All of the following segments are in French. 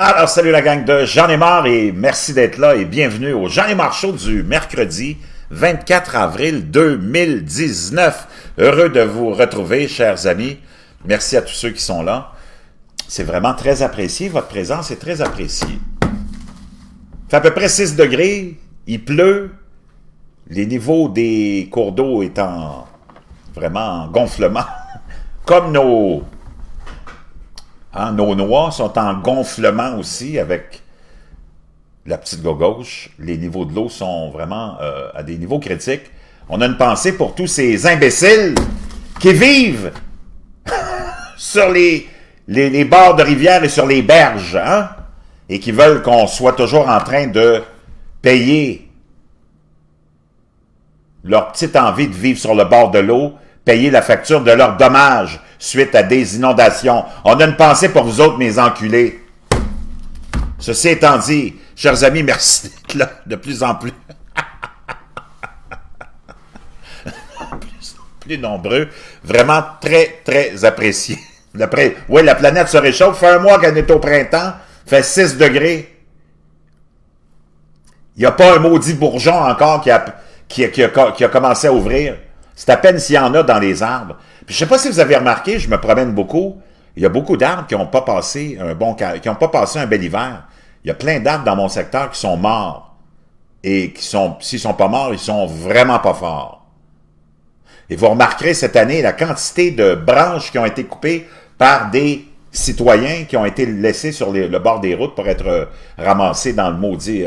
Alors, salut la gang de J'en ai marre et merci d'être là et bienvenue au J'en ai marre show du mercredi 24 avril 2019. Heureux de vous retrouver, chers amis. Merci à tous ceux qui sont là. C'est vraiment très apprécié. Votre présence est très appréciée. Il fait à peu près 6 degrés. Il pleut. Les niveaux des cours d'eau étant vraiment en gonflement. Comme nos noix sont en gonflement aussi avec la petite gauche. Les niveaux de l'eau sont vraiment à des niveaux critiques. On a une pensée pour tous ces imbéciles qui vivent sur les bords de rivières et sur les berges, hein? Et qui veulent qu'on soit toujours en train de payer leur petite envie de vivre sur le bord de l'eau, payer la facture de leurs dommages suite à des inondations. On a une pensée pour vous autres, mes enculés. Ceci étant dit, chers amis, merci d'être là de plus en plus. plus nombreux. Vraiment très, très apprécié. Oui, la planète se réchauffe. Fait un mois qu'elle est au printemps. Fait 6 degrés. Il n'y a pas un maudit bourgeon encore qui a commencé à ouvrir. C'est à peine s'il y en a dans les arbres. Puis, je ne sais pas si vous avez remarqué, je me promène beaucoup. Il y a beaucoup d'arbres qui n'ont pas passé un bel hiver. Il y a plein d'arbres dans mon secteur qui sont morts. Et s'ils ne sont pas morts, ils sont vraiment pas forts. Et vous remarquerez cette année la quantité de branches qui ont été coupées par des citoyens qui ont été laissés sur le bord des routes pour être ramassés dans le maudit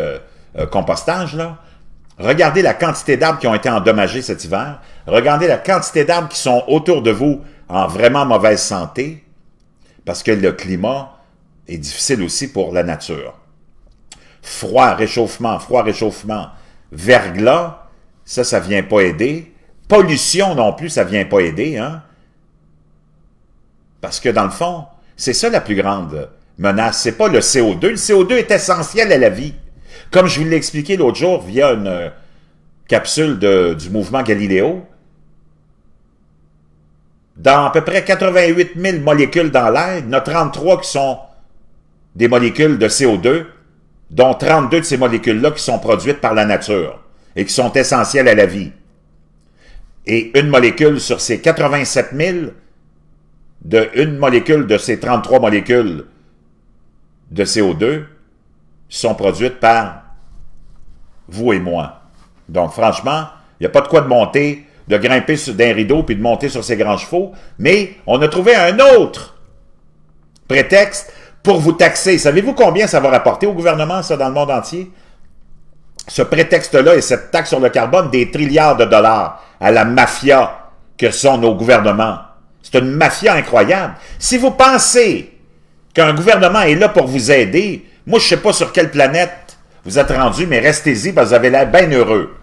compostage, là. Regardez la quantité d'arbres qui ont été endommagés cet hiver. Regardez la quantité d'arbres qui sont autour de vous en vraiment mauvaise santé, parce que le climat est difficile aussi pour la nature. Froid, réchauffement, verglas, ça vient pas aider. Pollution non plus, ça vient pas aider, hein? Parce que dans le fond, c'est ça la plus grande menace, c'est pas le CO2. Le CO2 est essentiel à la vie. Comme je vous l'ai expliqué l'autre jour via une capsule du mouvement Galiléo, dans à peu près 88 000 molécules dans l'air, il y en a 33 qui sont des molécules de CO2, dont 32 de ces molécules-là qui sont produites par la nature et qui sont essentielles à la vie. Et une molécule sur ces 87 000, une molécule de ces 33 molécules de CO2 sont produites par vous et moi. Donc, franchement, il n'y a pas de quoi de grimper d'un rideau puis de monter sur ses grands chevaux, mais on a trouvé un autre prétexte pour vous taxer. Savez-vous combien ça va rapporter au gouvernement, ça, dans le monde entier? Ce prétexte-là et cette taxe sur le carbone, des trilliards de dollars à la mafia que sont nos gouvernements. C'est une mafia incroyable. Si vous pensez qu'un gouvernement est là pour vous aider, moi, je ne sais pas sur quelle planète vous êtes rendu, mais restez-y parce que vous avez l'air bien heureux.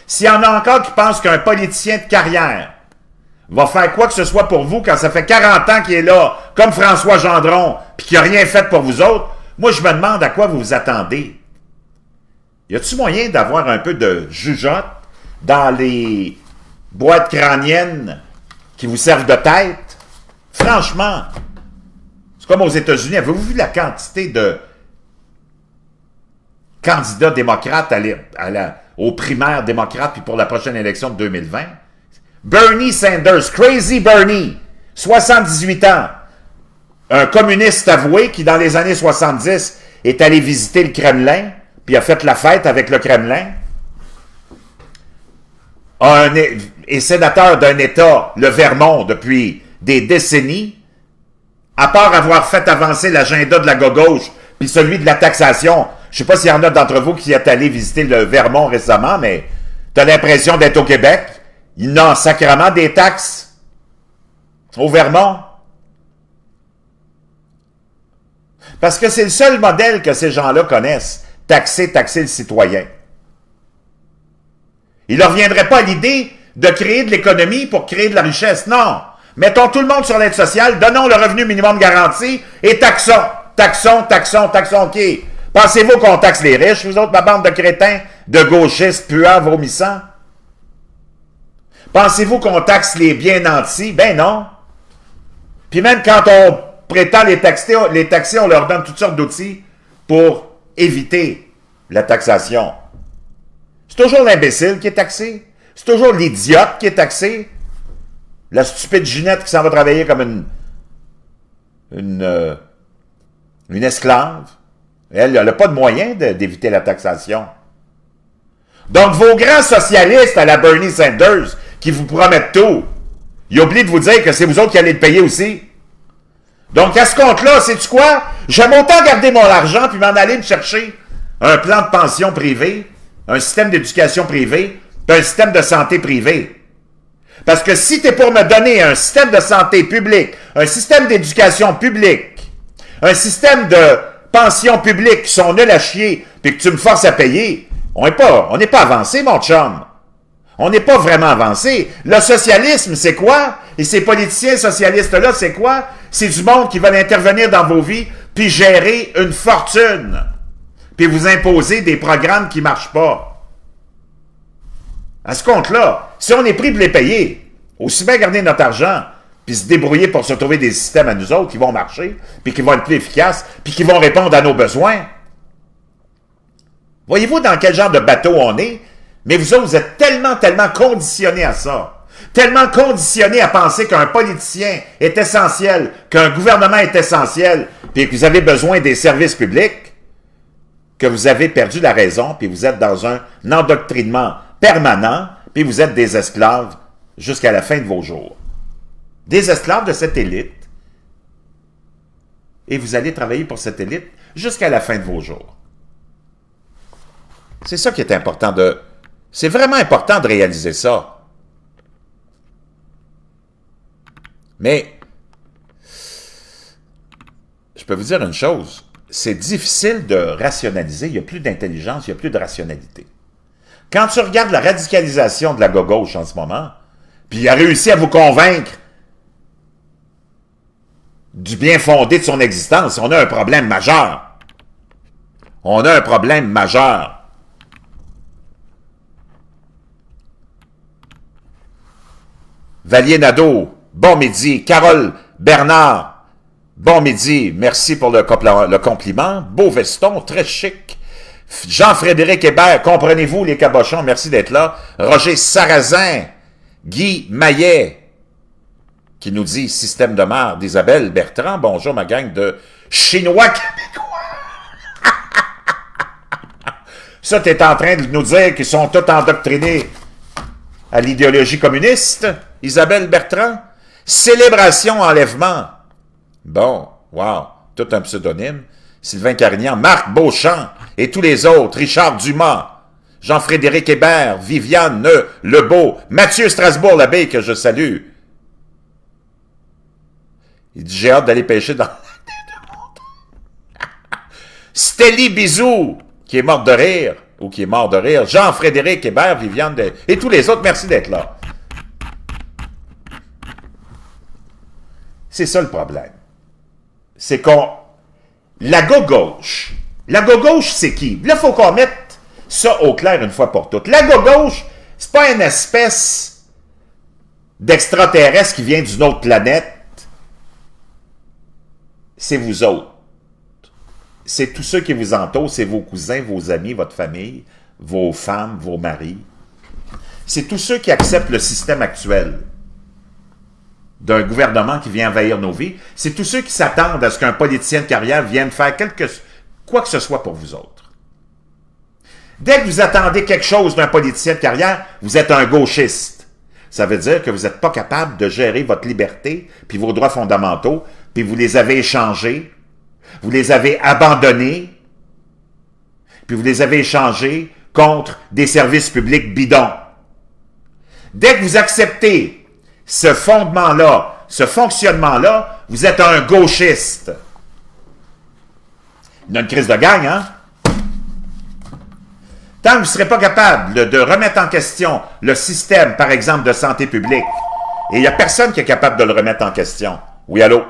S'il y en a encore qui pensent qu'un politicien de carrière va faire quoi que ce soit pour vous quand ça fait 40 ans qu'il est là, comme François Gendron, puis qu'il n'a rien fait pour vous autres, moi, je me demande à quoi vous vous attendez. Y a-t-il moyen d'avoir un peu de jugeote dans les boîtes crâniennes qui vous servent de tête? Franchement, c'est comme aux États-Unis. Avez-vous vu la quantité de candidats démocrates aux primaires démocrates puis pour la prochaine élection de 2020? Bernie Sanders, Crazy Bernie, 78 ans, un communiste avoué qui, dans les années 70, est allé visiter le Kremlin puis a fait la fête avec le Kremlin, est sénateur d'un État, le Vermont, depuis des décennies, à part avoir fait avancer l'agenda de la gauche puis celui de la taxation. Je ne sais pas s'il y en a d'entre vous qui est allé visiter le Vermont récemment, mais tu as l'impression d'être au Québec. Il y en a sacrément des taxes au Vermont. Parce que c'est le seul modèle que ces gens-là connaissent. Taxer le citoyen. Il ne leur viendrait pas à l'idée de créer de l'économie pour créer de la richesse. Non. Mettons tout le monde sur l'aide sociale, donnons le revenu minimum garanti et taxons. OK. Pensez-vous qu'on taxe les riches, vous autres, ma bande de crétins, de gauchistes, puants, vomissants? Pensez-vous qu'on taxe les bien nantis? Ben non. Puis même quand on prétend les taxer, on leur donne toutes sortes d'outils pour éviter la taxation. C'est toujours l'imbécile qui est taxé. C'est toujours l'idiote qui est taxé. La stupide Ginette qui s'en va travailler comme une esclave. Elle n'a pas de moyen d'éviter la taxation. Donc, vos grands socialistes à la Bernie Sanders qui vous promettent tout, ils oublient de vous dire que c'est vous autres qui allez le payer aussi. Donc, à ce compte-là, sais-tu quoi? J'aime autant garder mon argent puis m'en aller me chercher un plan de pension privé, un système d'éducation privé, puis un système de santé privé. Parce que si tu es pour me donner un système de santé publique, un système d'éducation publique, un système de pension publique qui sont nuls à chier, puis que tu me forces à payer, on n'est pas avancé, mon chum. On n'est pas vraiment avancé. Le socialisme, c'est quoi? Et ces politiciens socialistes-là, c'est quoi? C'est du monde qui veulent intervenir dans vos vies, puis gérer une fortune, puis vous imposer des programmes qui ne marchent pas. À ce compte-là, si on est pris pour les payer, aussi bien garder notre argent, puis se débrouiller pour se trouver des systèmes à nous autres qui vont marcher, puis qui vont être plus efficaces, puis qui vont répondre à nos besoins. Voyez-vous dans quel genre de bateau on est? Mais vous autres, vous êtes tellement conditionnés à ça. Tellement conditionnés à penser qu'un politicien est essentiel, qu'un gouvernement est essentiel, puis que vous avez besoin des services publics, que vous avez perdu la raison, puis vous êtes dans un endoctrinement permanent, puis vous êtes des esclaves jusqu'à la fin de vos jours. Des esclaves de cette élite, et vous allez travailler pour cette élite jusqu'à la fin de vos jours. C'est ça qui est important de... C'est vraiment important de réaliser ça. Mais, je peux vous dire une chose, c'est difficile de rationaliser, il n'y a plus d'intelligence, il n'y a plus de rationalité. Quand tu regardes la radicalisation de la gauche en ce moment, puis il a réussi à vous convaincre du bien fondé de son existence, on a un problème majeur. On a un problème majeur. Valier Nadeau, bon midi. Carole Bernard, bon midi. Merci pour le compliment. Beau veston, très chic. Jean-Frédéric Hébert, comprenez-vous les cabochons, merci d'être là. Roger Sarrazin, Guy Maillet, qui nous dit système de merde d'Isabelle Bertrand. Bonjour ma gang de Chinois québécois. Ça, tu es en train de nous dire qu'ils sont tous endoctrinés à l'idéologie communiste, Isabelle Bertrand? Célébration enlèvement. Bon, wow, tout un pseudonyme. Sylvain Carignan, Marc Beauchamp et tous les autres, Richard Dumas, Jean-Frédéric Hébert, Viviane Lebeau, Mathieu Strasbourg-Labbé, que je salue. Il dit, j'ai hâte d'aller pêcher dans... Stélie Bisou, qui est morte de rire, ou qui est mort de rire, Jean-Frédéric Hébert, Viviane, et tous les autres, merci d'être là. C'est ça le problème. C'est qu'on... La gauche, c'est qui? Là, il faut qu'on mette ça au clair une fois pour toutes. La gauche, c'est pas une espèce d'extraterrestre qui vient d'une autre planète. C'est vous autres. C'est tous ceux qui vous entourent, c'est vos cousins, vos amis, votre famille, vos femmes, vos maris. C'est tous ceux qui acceptent le système actuel d'un gouvernement qui vient envahir nos vies. C'est tous ceux qui s'attendent à ce qu'un politicien de carrière vienne faire quoi que ce soit pour vous autres. Dès que vous attendez quelque chose d'un politicien de carrière, vous êtes un gauchiste. Ça veut dire que vous n'êtes pas capable de gérer votre liberté puis vos droits fondamentaux, puis vous les avez échangés, vous les avez abandonnés, puis vous les avez échangés contre des services publics bidons. Dès que vous acceptez ce fondement-là, ce fonctionnement-là, vous êtes un gauchiste. Il y a une crise de gang, hein? Tant que vous ne serez pas capable de remettre en question le système, par exemple, de santé publique, et il n'y a personne qui est capable de le remettre en question. Oui, allô?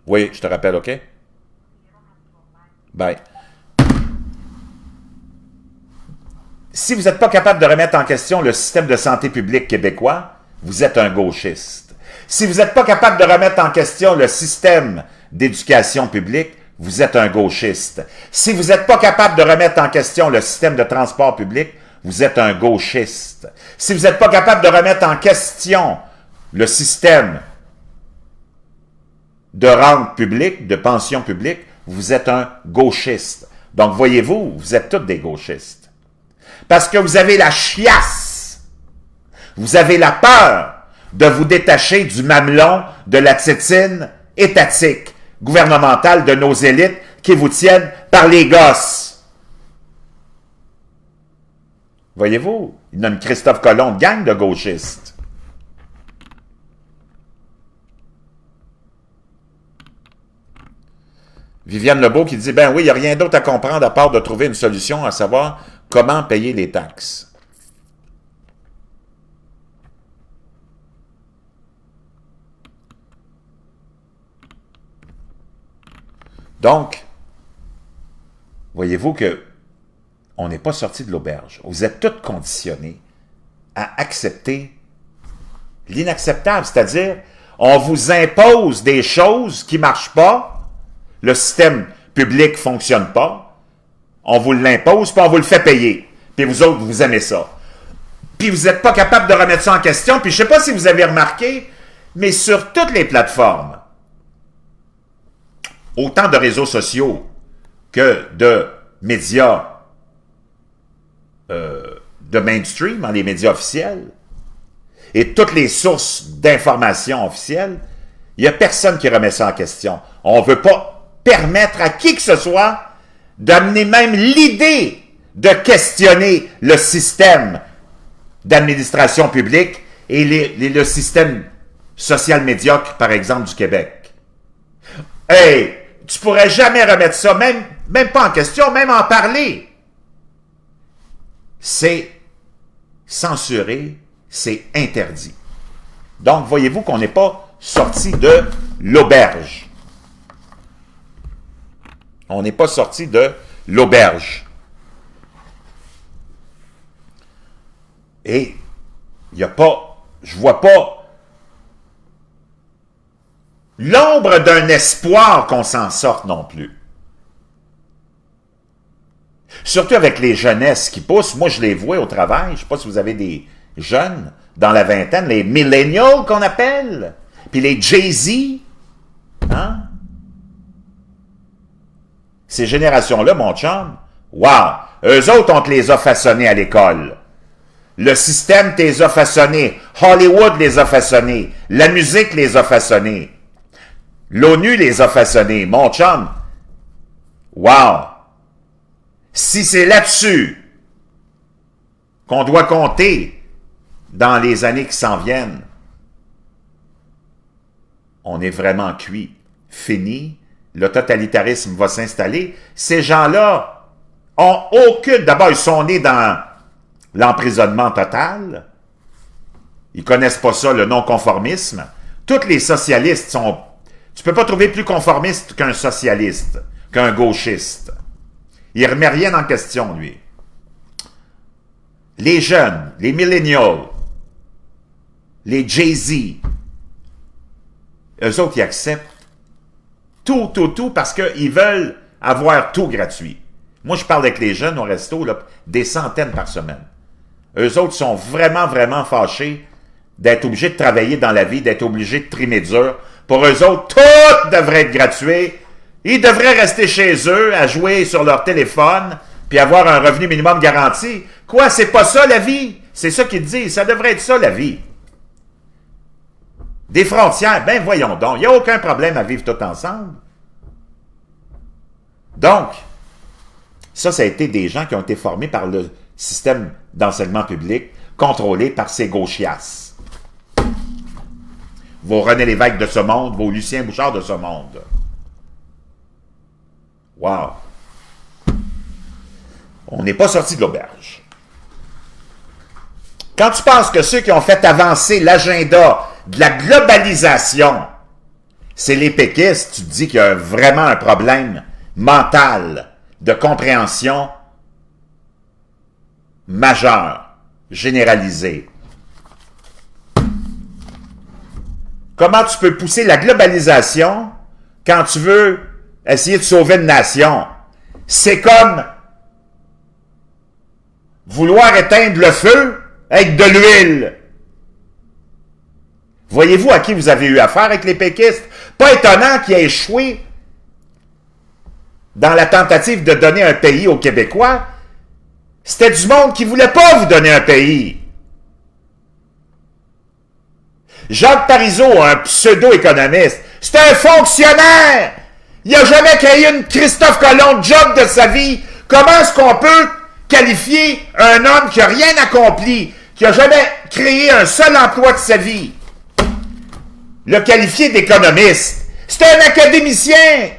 Oui, je te rappelle, OK? Bye. Si vous n'êtes pas capable de remettre en question le système de santé publique québécois, vous êtes un gauchiste. Si vous n'êtes pas capable de remettre en question le système d'éducation publique, vous êtes un gauchiste. Si vous n'êtes pas capable de remettre en question le système de transport public, vous êtes un gauchiste. Si vous n'êtes pas capable de remettre en question le système de rente publique, de pension publique, vous êtes un gauchiste. Donc, voyez-vous, vous êtes tous des gauchistes. Parce que vous avez la chiasse. Vous avez la peur de vous détacher du mamelon de la tétine étatique, gouvernementale de nos élites qui vous tiennent par les gosses. Voyez-vous, il y a une Christophe Colomb de gang de gauchistes. Viviane Lebeau qui dit, ben oui, il n'y a rien d'autre à comprendre à part de trouver une solution, à savoir comment payer les taxes. Donc, voyez-vous que on n'est pas sorti de l'auberge. Vous êtes tous conditionnés à accepter l'inacceptable, c'est-à-dire, on vous impose des choses qui ne marchent pas, le système public ne fonctionne pas, on vous l'impose, puis on vous le fait payer. Puis vous autres, vous aimez ça. Puis vous n'êtes pas capable de remettre ça en question, puis je ne sais pas si vous avez remarqué, mais sur toutes les plateformes, autant de réseaux sociaux que de médias de mainstream, les médias officiels, et toutes les sources d'informations officielles, il n'y a personne qui remet ça en question. On ne veut pas permettre à qui que ce soit d'amener même l'idée de questionner le système d'administration publique et le système social médiocre, par exemple, du Québec. Hey! Tu pourrais jamais remettre ça, même pas en question, même en parler. C'est censuré, c'est interdit. Donc, voyez-vous qu'on n'est pas sorti de l'auberge. On n'est pas sorti de l'auberge. Et il n'y a pas, je vois pas l'ombre d'un espoir qu'on s'en sorte non plus. Surtout avec les jeunesses qui poussent. Moi, je les vois au travail. Je ne sais pas si vous avez des jeunes dans la vingtaine, les millennials qu'on appelle, puis les Jay-Z. Hein? Ces générations-là, mon chum, wow! Eux autres, on te les a façonnés à l'école. Le système te les a façonnés. Hollywood les a façonnés. La musique les a façonnés. L'ONU les a façonnés. Mon chum, wow! Si c'est là-dessus qu'on doit compter dans les années qui s'en viennent, on est vraiment cuit. Fini. Le totalitarisme va s'installer. Ces gens-là ont aucune... D'abord, ils sont nés dans l'emprisonnement total. Ils connaissent pas ça, le non-conformisme. Tous les socialistes sont... Tu peux pas trouver plus conformiste qu'un socialiste, qu'un gauchiste. Il ne remet rien en question, lui. Les jeunes, les millennials, les Jay-Z, eux autres, ils acceptent tout, parce qu'ils veulent avoir tout gratuit. Moi, je parle avec les jeunes au resto, là, des centaines par semaine. Eux autres sont vraiment, vraiment fâchés d'être obligés de travailler dans la vie, d'être obligés de trimer dur. Pour eux autres, tout devrait être gratuit. Ils devraient rester chez eux à jouer sur leur téléphone puis avoir un revenu minimum garanti. Quoi, c'est pas ça la vie? C'est ça qu'ils disent. Ça devrait être ça la vie. Des frontières, ben voyons donc. Il n'y a aucun problème à vivre tout ensemble. Donc, ça a été des gens qui ont été formés par le système d'enseignement public contrôlé par ces gauchiasses. Vos René Lévesque de ce monde, vos Lucien Bouchard de ce monde. Wow! On n'est pas sorti de l'auberge. Quand tu penses que ceux qui ont fait avancer l'agenda de la globalisation, c'est les péquistes, tu te dis qu'il y a vraiment un problème mental de compréhension majeur, généralisé. comment tu peux pousser la globalisation quand tu veux essayer de sauver une nation. C'est comme vouloir éteindre le feu avec de l'huile. Voyez-vous à qui vous avez eu affaire avec les péquistes? Pas étonnant qu'il ait échoué dans la tentative de donner un pays aux Québécois. C'était du monde qui ne voulait pas vous donner un pays. Jacques Parizeau, un pseudo-économiste, c'est un fonctionnaire. Il n'a jamais créé une Christophe Colomb job de sa vie. Comment est-ce qu'on peut qualifier un homme qui n'a rien accompli, qui n'a jamais créé un seul emploi de sa vie, le qualifier d'économiste? C'est un académicien.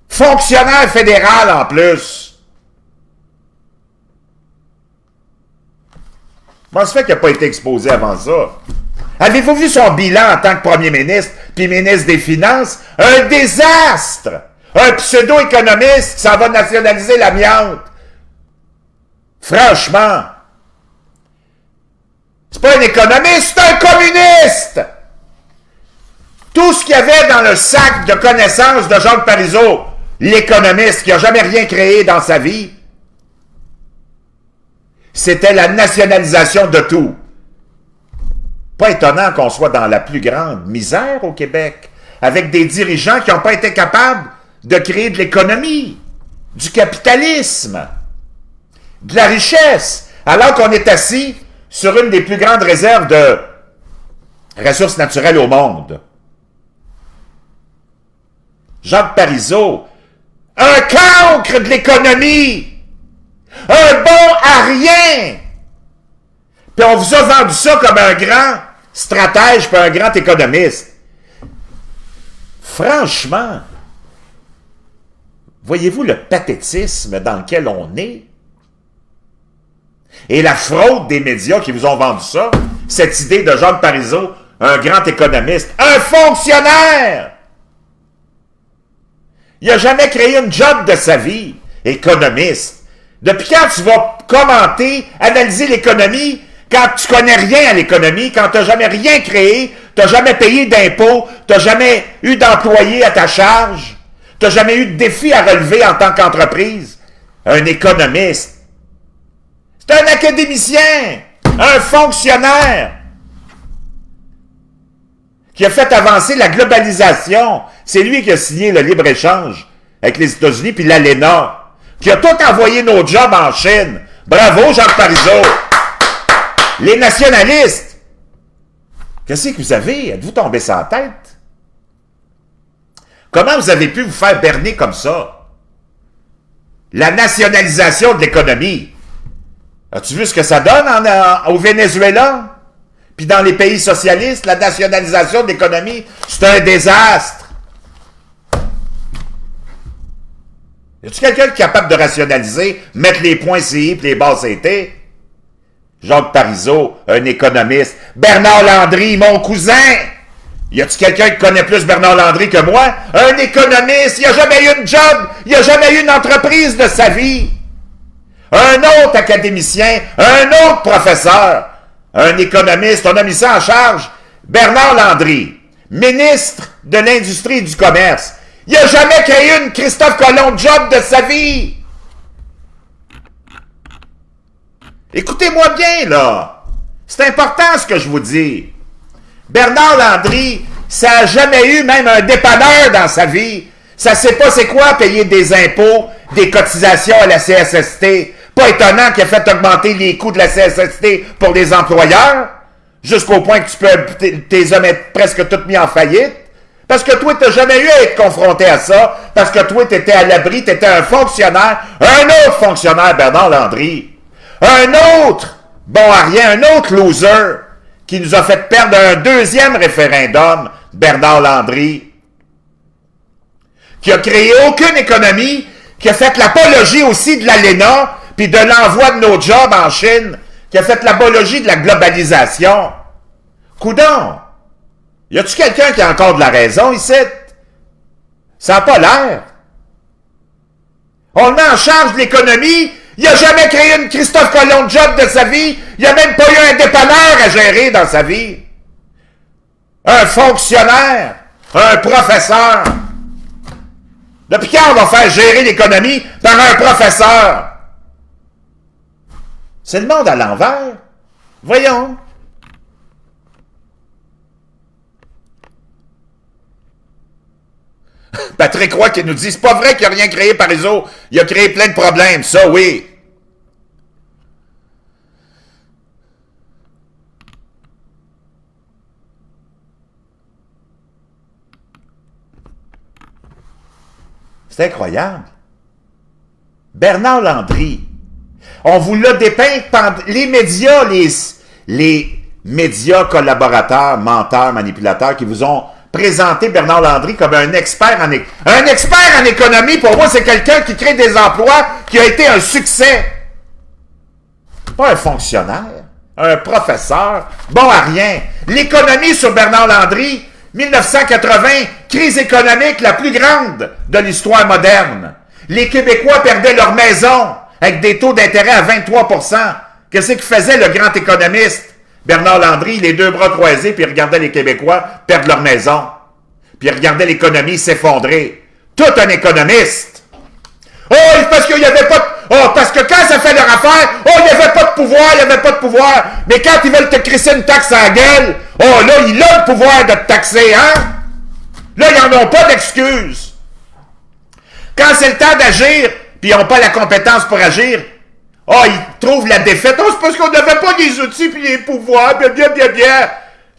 Fonctionnaire fédéral en plus. Comment ça fait qu'il n'a pas été exposé avant ça? Avez-vous vu son bilan en tant que premier ministre puis ministre des Finances? Un désastre! Un pseudo-économiste qui s'en va nationaliser l'amiante. Franchement, c'est pas un économiste, c'est un communiste! Tout ce qu'il y avait dans le sac de connaissances de Jacques Parizeau, l'économiste qui n'a jamais rien créé dans sa vie, c'était la nationalisation de tout. Pas étonnant qu'on soit dans la plus grande misère au Québec, avec des dirigeants qui n'ont pas été capables de créer de l'économie, du capitalisme, de la richesse, alors qu'on est assis sur une des plus grandes réserves de ressources naturelles au monde. Jacques Parizeau, un cancre de l'économie, un bon à rien. Puis on vous a vendu ça comme un grand stratège puis un grand économiste. Franchement, voyez-vous le pathétisme dans lequel on est? Et la fraude des médias qui vous ont vendu ça, cette idée de Jacques Parizeau, un grand économiste, un fonctionnaire! Il n'a jamais créé une job de sa vie, économiste. Depuis quand tu vas commenter, analyser l'économie, quand tu connais rien à l'économie, quand tu n'as jamais rien créé, tu n'as jamais payé d'impôts, tu n'as jamais eu d'employés à ta charge, tu n'as jamais eu de défi à relever en tant qu'entreprise? Un économiste. C'est un académicien, un fonctionnaire qui a fait avancer la globalisation. C'est lui qui a signé le libre-échange avec les États-Unis puis l'ALENA, qui a tout envoyé nos jobs en Chine. Bravo, Jacques Parizeau! Les nationalistes! Qu'est-ce que vous avez? Êtes-vous tombé sur la tête? Comment vous avez pu vous faire berner comme ça? La nationalisation de l'économie. As-tu vu ce que ça donne au Venezuela? Puis dans les pays socialistes, la nationalisation de l'économie, c'est un désastre. Y a-t-il quelqu'un qui est capable de rationaliser, mettre les points CI et les bases CT? Jacques Parizeau, un économiste. Bernard Landry, mon cousin! Y a-t-il quelqu'un qui connaît plus Bernard Landry que moi? Un économiste, il n'a jamais eu une job, il n'a jamais eu une entreprise de sa vie. Un autre académicien, un autre professeur, un économiste, on a mis ça en charge. Bernard Landry, ministre de l'Industrie et du Commerce. Il n'a jamais créé une Christophe Colomb job de sa vie. Écoutez-moi bien, là. C'est important ce que je vous dis. Bernard Landry, ça n'a jamais eu même un dépanneur dans sa vie. Ça ne sait pas c'est quoi payer des impôts, des cotisations à la CSST. Pas étonnant qu'il ait fait augmenter les coûts de la CSST pour les employeurs, jusqu'au point que tes hommes être presque tous mis en faillite. Parce que toi, tu n'as jamais eu à être confronté à ça, parce que toi, tu étais à l'abri, tu étais un fonctionnaire, un autre fonctionnaire, Bernard Landry. Un autre bon à rien, un autre loser, qui nous a fait perdre un deuxième référendum, Bernard Landry, qui a créé aucune économie, qui a fait l'apologie aussi de l'ALENA, puis de l'envoi de nos jobs en Chine, qui a fait l'apologie de la globalisation. Coudon! Y a-tu quelqu'un qui a encore de la raison ici? Ça n'a pas l'air. On le met en charge de l'économie. Il n'a jamais créé une Christophe Colomb job de sa vie. Il n'a même pas eu un dépanneur à gérer dans sa vie. Un fonctionnaire, un professeur. Depuis quand on va faire gérer l'économie par un professeur? C'est le monde à l'envers. Voyons. Patrick Roy qui nous dit, c'est pas vrai qu'il n'a rien créé Parizeau. Il a créé plein de problèmes. Ça, oui. C'est incroyable. Bernard Landry. On vous l'a dépeint par les médias, les médias collaborateurs, menteurs, manipulateurs qui vous ont présenté Bernard Landry comme un expert en économie. Un expert en économie, pour moi, c'est quelqu'un qui crée des emplois, qui a été un succès. Pas un fonctionnaire, un professeur, bon à rien. L'économie sur Bernard Landry, 1980, crise économique la plus grande de l'histoire moderne. Les Québécois perdaient leur maison avec des taux d'intérêt à 23%. Qu'est-ce qu'il faisait le grand économiste? Bernard Landry, les deux bras croisés, puis il regardait les Québécois perdre leur maison. Puis il regardait l'économie s'effondrer. Tout un économiste. Oh, parce qu'il n'y avait pas de... Oh, parce que quand ça fait leur affaire, oh, il n'y avait pas de pouvoir, il n'y avait pas de pouvoir. Mais quand ils veulent te crisser une taxe à la gueule, oh, là, il a le pouvoir de te taxer, hein? Là, ils n'en ont pas d'excuses. Quand c'est le temps d'agir, puis ils n'ont pas la compétence pour agir, oh, ils trouvent la défaite. Oh, c'est parce qu'on n'avait pas les outils puis les pouvoirs, bien.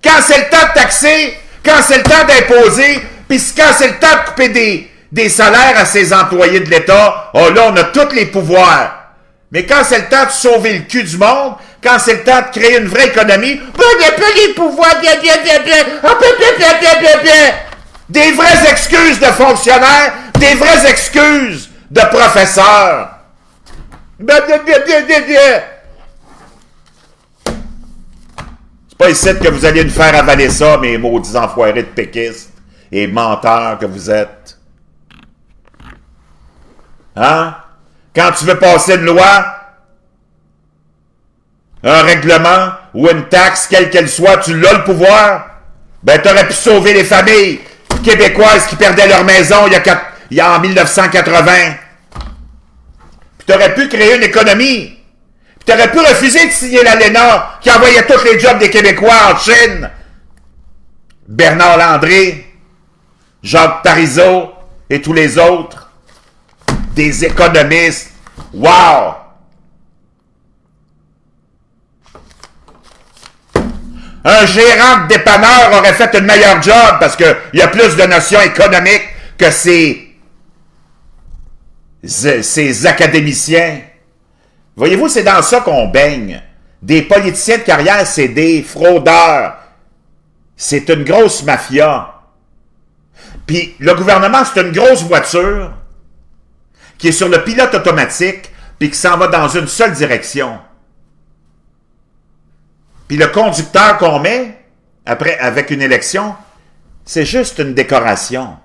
Quand c'est le temps de taxer, quand c'est le temps d'imposer, puis quand c'est le temps de couper des salaires à ses employés de l'État, oh là, on a tous les pouvoirs. Mais quand c'est le temps de sauver le cul du monde, quand c'est le temps de créer une vraie économie, on n'a pas les pouvoirs, bien. Des vraies excuses de fonctionnaires, des vraies excuses de professeurs. Bien. C'est pas ici que vous allez nous faire avaler ça, mes maudits enfoirés de péquistes et menteurs que vous êtes. Hein? Quand tu veux passer une loi, un règlement ou une taxe, quelle qu'elle soit, tu l'as le pouvoir, ben t'aurais pu sauver les familles québécoises qui perdaient leur maison il y a en 1980. Puis t'aurais pu créer une économie. Puis t'aurais pu refuser de signer l'ALENA qui envoyait tous les jobs des Québécois en Chine. Bernard Landry, Jacques Parizeau et tous les autres. Des économistes. Wow! Un gérant de dépanneur aurait fait un meilleur job parce qu'il y a plus de notions économiques que ces académiciens. Voyez-vous, c'est dans ça qu'on baigne. Des politiciens de carrière, c'est des fraudeurs. C'est une grosse mafia. Puis le gouvernement, c'est une grosse voiture qui est sur le pilote automatique puis qui s'en va dans une seule direction. Puis le conducteur qu'on met, après, avec une élection, c'est juste une décoration.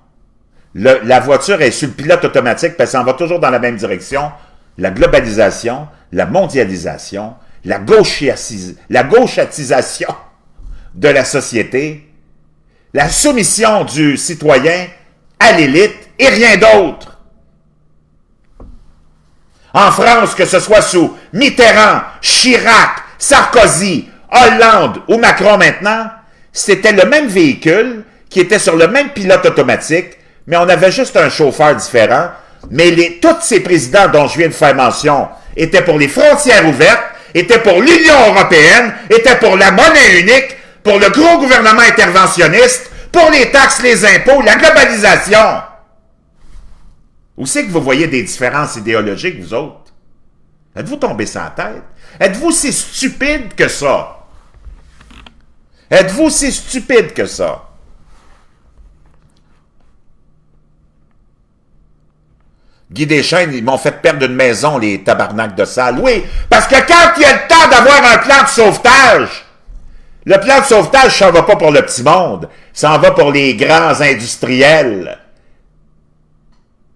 La voiture est sur le pilote automatique, parce qu'elle s'en va toujours dans la même direction. La globalisation, la mondialisation, la gauchatisation de la société, la soumission du citoyen à l'élite et rien d'autre. En France, que ce soit sous Mitterrand, Chirac, Sarkozy, Hollande ou Macron maintenant, c'était le même véhicule qui était sur le même pilote automatique, mais on avait juste un chauffeur différent. Mais tous ces présidents dont je viens de faire mention étaient pour les frontières ouvertes, étaient pour l'Union européenne, étaient pour la monnaie unique, pour le gros gouvernement interventionniste, pour les taxes, les impôts, la globalisation. Où c'est que vous voyez des différences idéologiques, vous autres? Êtes-vous tombés sur la tête? Êtes-vous si stupide que ça? Êtes-vous si stupide que ça? Guy Deschênes, ils m'ont fait perdre une maison, les tabarnaks de salle. Oui, parce que quand il y a le temps d'avoir un plan de sauvetage, le plan de sauvetage, ça ne va pas pour le petit monde. Ça en va pour les grands industriels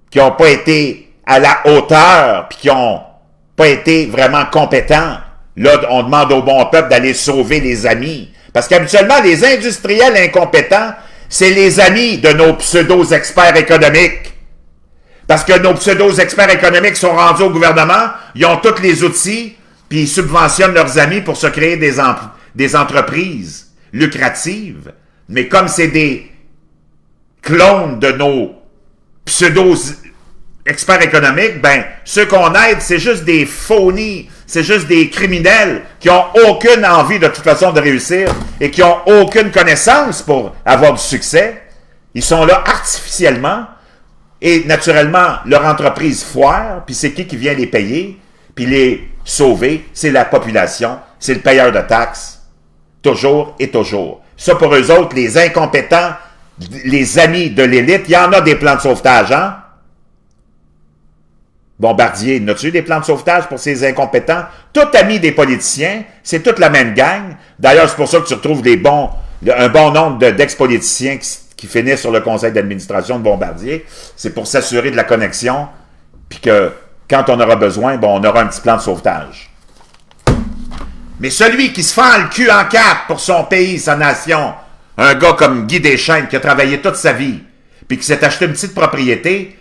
qui n'ont pas été à la hauteur puis qui n'ont pas été vraiment compétents. Là, on demande au bon peuple d'aller sauver les amis. Parce qu'habituellement, les industriels incompétents, c'est les amis de nos pseudo-experts économiques. Parce que nos pseudo-experts économiques sont rendus au gouvernement, ils ont tous les outils, puis ils subventionnent leurs amis pour se créer des entreprises lucratives. Mais comme c'est des clones de nos pseudo-experts économiques, ben, ceux qu'on aide, c'est juste des phonies, c'est juste des criminels qui ont aucune envie de toute façon de réussir et qui ont aucune connaissance pour avoir du succès. Ils sont là artificiellement et naturellement, leur entreprise foire, puis c'est qui vient les payer, puis les sauver? C'est la population, c'est le payeur de taxes, toujours et toujours. Ça, pour eux autres, les incompétents, les amis de l'élite, il y en a des plans de sauvetage, hein? Bombardier, n'as-tu des plans de sauvetage pour ces incompétents? Tout amis des politiciens, c'est toute la même gang. D'ailleurs, c'est pour ça que tu retrouves un bon nombre d'ex-politiciens qui finissent sur le conseil d'administration de Bombardier. C'est pour s'assurer de la connexion, puis que quand on aura besoin, bon, on aura un petit plan de sauvetage. Mais celui qui se fend le cul en quatre pour son pays, sa nation, un gars comme Guy Deschênes qui a travaillé toute sa vie, puis qui s'est acheté une petite propriété,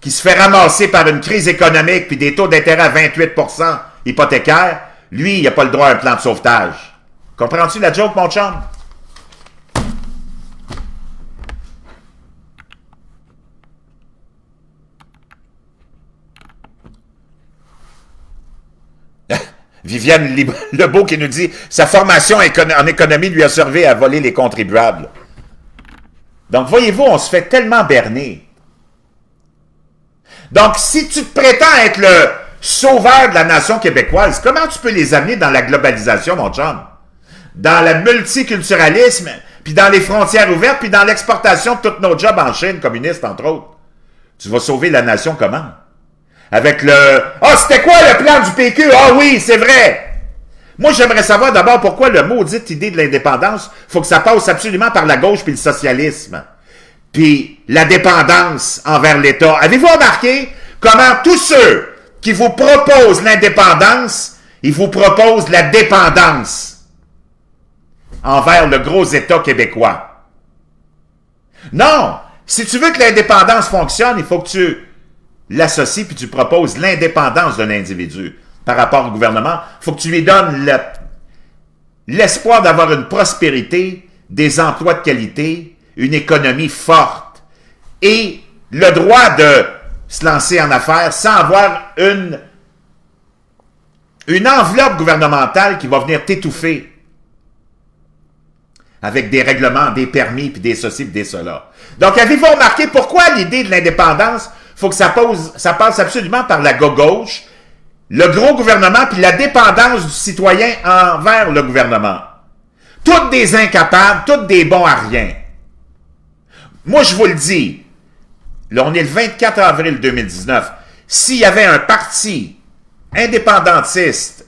qui se fait ramasser par une crise économique puis des taux d'intérêt à 28% hypothécaires, lui, il n'a pas le droit à un plan de sauvetage. Comprends-tu la joke, mon chum? Viviane Lebeau qui nous dit « Sa formation en économie lui a servi à voler les contribuables. » Donc, voyez-vous, on se fait tellement berner. Donc, si tu te prétends être le sauveur de la nation québécoise, comment tu peux les amener dans la globalisation, mon chum? Dans le multiculturalisme, puis dans les frontières ouvertes, puis dans l'exportation de tous nos jobs en Chine communiste, entre autres. Tu vas sauver la nation comment? Avec le « Ah, c'était quoi le plan du PQ? Ah oui, c'est vrai! » Moi, j'aimerais savoir d'abord pourquoi le maudite idée de l'indépendance, faut que ça passe absolument par la gauche puis le socialisme. Puis la dépendance envers l'État. Avez-vous remarqué comment tous ceux qui vous proposent l'indépendance, ils vous proposent la dépendance envers le gros État québécois? Non! Si tu veux que l'indépendance fonctionne, il faut que tu l'associes puis tu proposes l'indépendance d'un individu par rapport au gouvernement. Il faut que tu lui donnes l'espoir d'avoir une prospérité, des emplois de qualité, une économie forte et le droit de se lancer en affaires sans avoir une enveloppe gouvernementale qui va venir t'étouffer avec des règlements, des permis, puis des ceci, puis des cela. Donc, avez-vous remarqué pourquoi l'idée de l'indépendance, faut que ça passe absolument par la gauche, le gros gouvernement, puis la dépendance du citoyen envers le gouvernement. Toutes des incapables, toutes des bons à rien. Moi, je vous le dis, là, on est le 24 avril 2019. S'il y avait un parti indépendantiste,